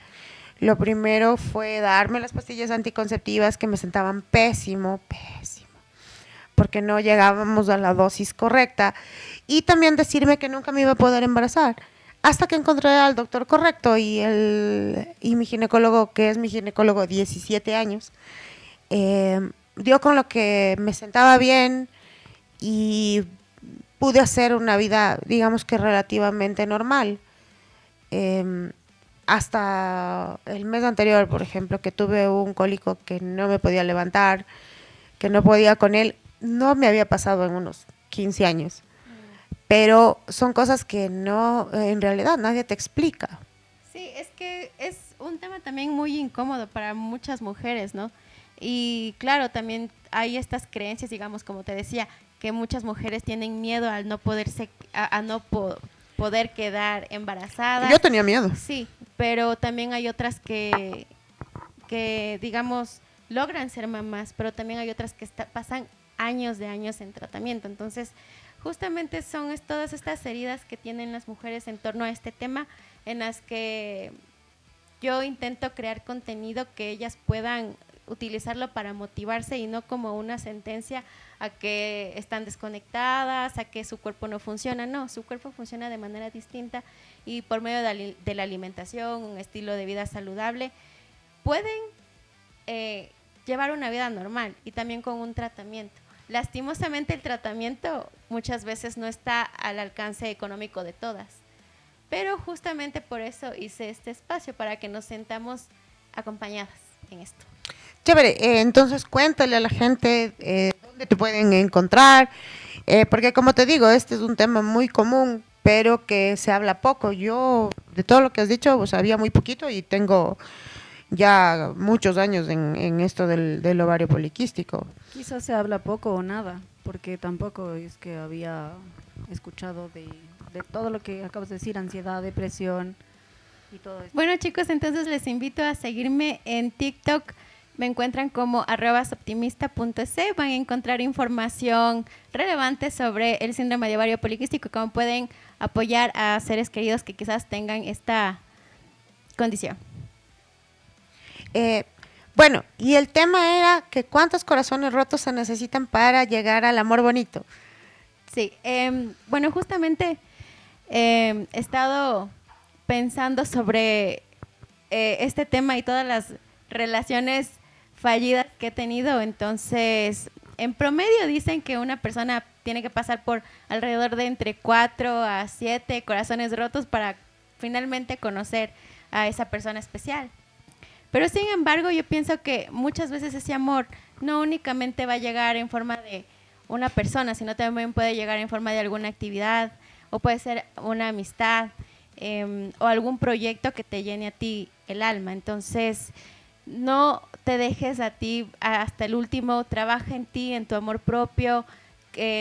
lo primero fue darme las pastillas anticonceptivas que me sentaban pésimo, porque no llegábamos a la dosis correcta, y también decirme que nunca me iba a poder embarazar, hasta que encontré al doctor correcto y mi ginecólogo, que es mi ginecólogo 17 años, dio con lo que me sentaba bien y pude hacer una vida, digamos que relativamente normal. Hasta el mes anterior, por ejemplo, que tuve un cólico que no me podía levantar, que no podía con él, no me había pasado en unos 15 años. Pero son cosas que no, en realidad nadie te explica. Sí, es que es un tema también muy incómodo para muchas mujeres, ¿no? Y claro, también hay estas creencias, digamos, como te decía, que muchas mujeres tienen miedo al no poder quedar embarazadas. Yo tenía miedo. Sí, pero también hay otras que digamos, logran ser mamás, pero también hay otras que pasan años en tratamiento. Entonces, justamente son todas estas heridas que tienen las mujeres en torno a este tema, en las que yo intento crear contenido que ellas puedan utilizarlo para motivarse y no como una sentencia a que están desconectadas, a que su cuerpo no funciona. No, su cuerpo funciona de manera distinta y por medio de la alimentación, un estilo de vida saludable, pueden llevar una vida normal y también con un tratamiento. Lastimosamente el tratamiento muchas veces no está al alcance económico de todas, pero justamente por eso hice este espacio, para que nos sentamos acompañadas en esto. Chévere, entonces cuéntale a la gente dónde te pueden encontrar, porque como te digo, este es un tema muy común, pero que se habla poco. Yo, de todo lo que has dicho, pues, sabía muy poquito y tengo ya muchos años en esto del ovario poliquístico. Quizás se habla poco o nada, porque tampoco es que había escuchado de todo lo que acabas de decir, ansiedad, depresión y todo esto. Bueno, chicos, entonces les invito a seguirme en TikTok. Me encuentran como @optimista.es. Van a encontrar información relevante sobre el síndrome de ovario poliquístico, cómo pueden apoyar a seres queridos que quizás tengan esta condición. Bueno, y el tema era que cuántos corazones rotos se necesitan para llegar al amor bonito. Sí, bueno, justamente he estado pensando sobre este tema y todas las relaciones fallidas que he tenido. Entonces, en promedio dicen que una persona tiene que pasar por alrededor de entre 4 a 7 corazones rotos para finalmente conocer a esa persona especial. Pero sin embargo, yo pienso que muchas veces ese amor no únicamente va a llegar en forma de una persona, sino también puede llegar en forma de alguna actividad, o puede ser una amistad, o algún proyecto que te llene a ti el alma. Entonces, no te dejes a ti hasta el último, trabaja en ti, en tu amor propio,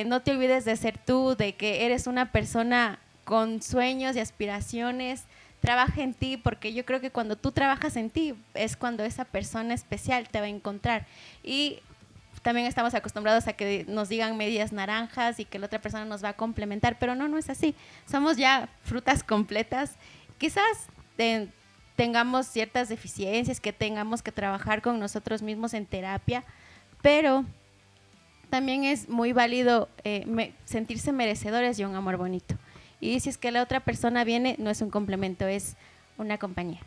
no te olvides de ser tú, de que eres una persona con sueños y aspiraciones. Trabaja en ti, porque yo creo que cuando tú trabajas en ti es cuando esa persona especial te va a encontrar. Y también estamos acostumbrados a que nos digan medias naranjas y que la otra persona nos va a complementar, pero no es así. Somos ya frutas completas. Quizás tengamos ciertas deficiencias, que tengamos que trabajar con nosotros mismos en terapia, pero también es muy válido sentirse merecedores de un amor bonito. Y si es que la otra persona viene, no es un complemento, es una compañía.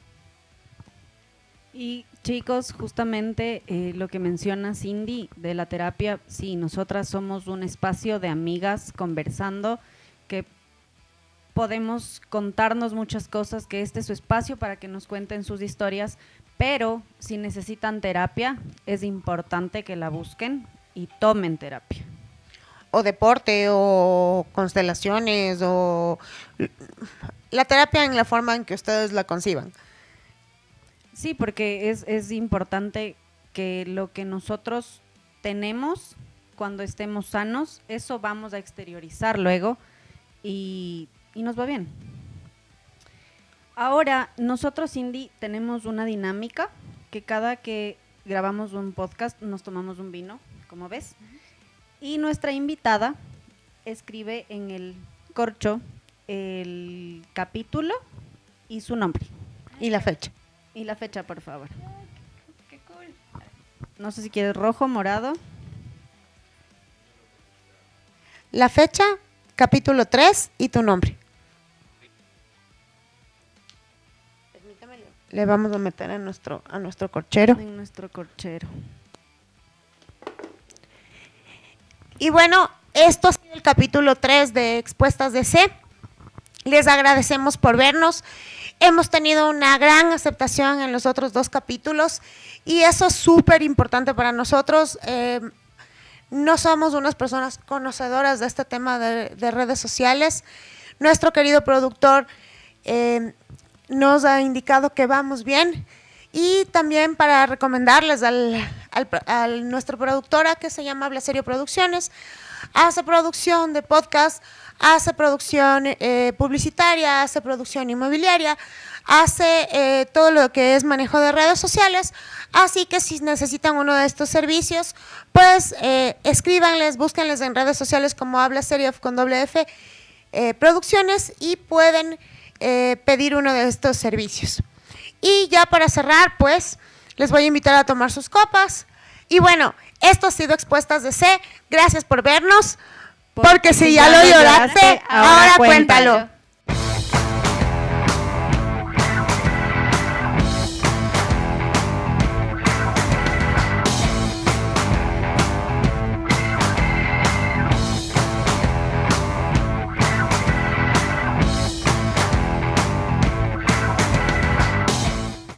Y chicos, justamente lo que menciona Cindy de la terapia, sí, nosotras somos un espacio de amigas conversando, que podemos contarnos muchas cosas, que este es su espacio para que nos cuenten sus historias, pero si necesitan terapia, es importante que la busquen y tomen terapia. O deporte, o constelaciones, o la terapia en la forma en que ustedes la conciban. Sí, porque es importante que lo que nosotros tenemos cuando estemos sanos, eso vamos a exteriorizar luego y nos va bien. Ahora, nosotros, Cindy, tenemos una dinámica que cada que grabamos un podcast nos tomamos un vino, como ves, y nuestra invitada escribe en el corcho el capítulo y su nombre. Y la fecha. Y la fecha, por favor. Qué cool. No sé si quieres rojo, morado. La fecha, capítulo 3 y tu nombre. Permítame, le vamos a meter a nuestro corchero. En nuestro corchero. Y bueno, esto ha sido el capítulo 3 de Expuestas de C. Les agradecemos por vernos. Hemos tenido una gran aceptación en los otros 2 capítulos y eso es súper importante para nosotros. No somos unas personas conocedoras de este tema de redes sociales. Nuestro querido productor nos ha indicado que vamos bien, y también para recomendarles a nuestra productora, que se llama Habla Serio Producciones. Hace producción de podcast, hace producción publicitaria, hace producción inmobiliaria, hace todo lo que es manejo de redes sociales. Así que si necesitan uno de estos servicios, pues escríbanles, búsquenles en redes sociales como Habla Serio con doble F Producciones, y pueden pedir uno de estos servicios. Y ya para cerrar, pues les voy a invitar a tomar sus copas. Y bueno, esto ha sido Expuestas de C. Gracias por vernos, porque si ya lo lloraste, ahora cuéntalo.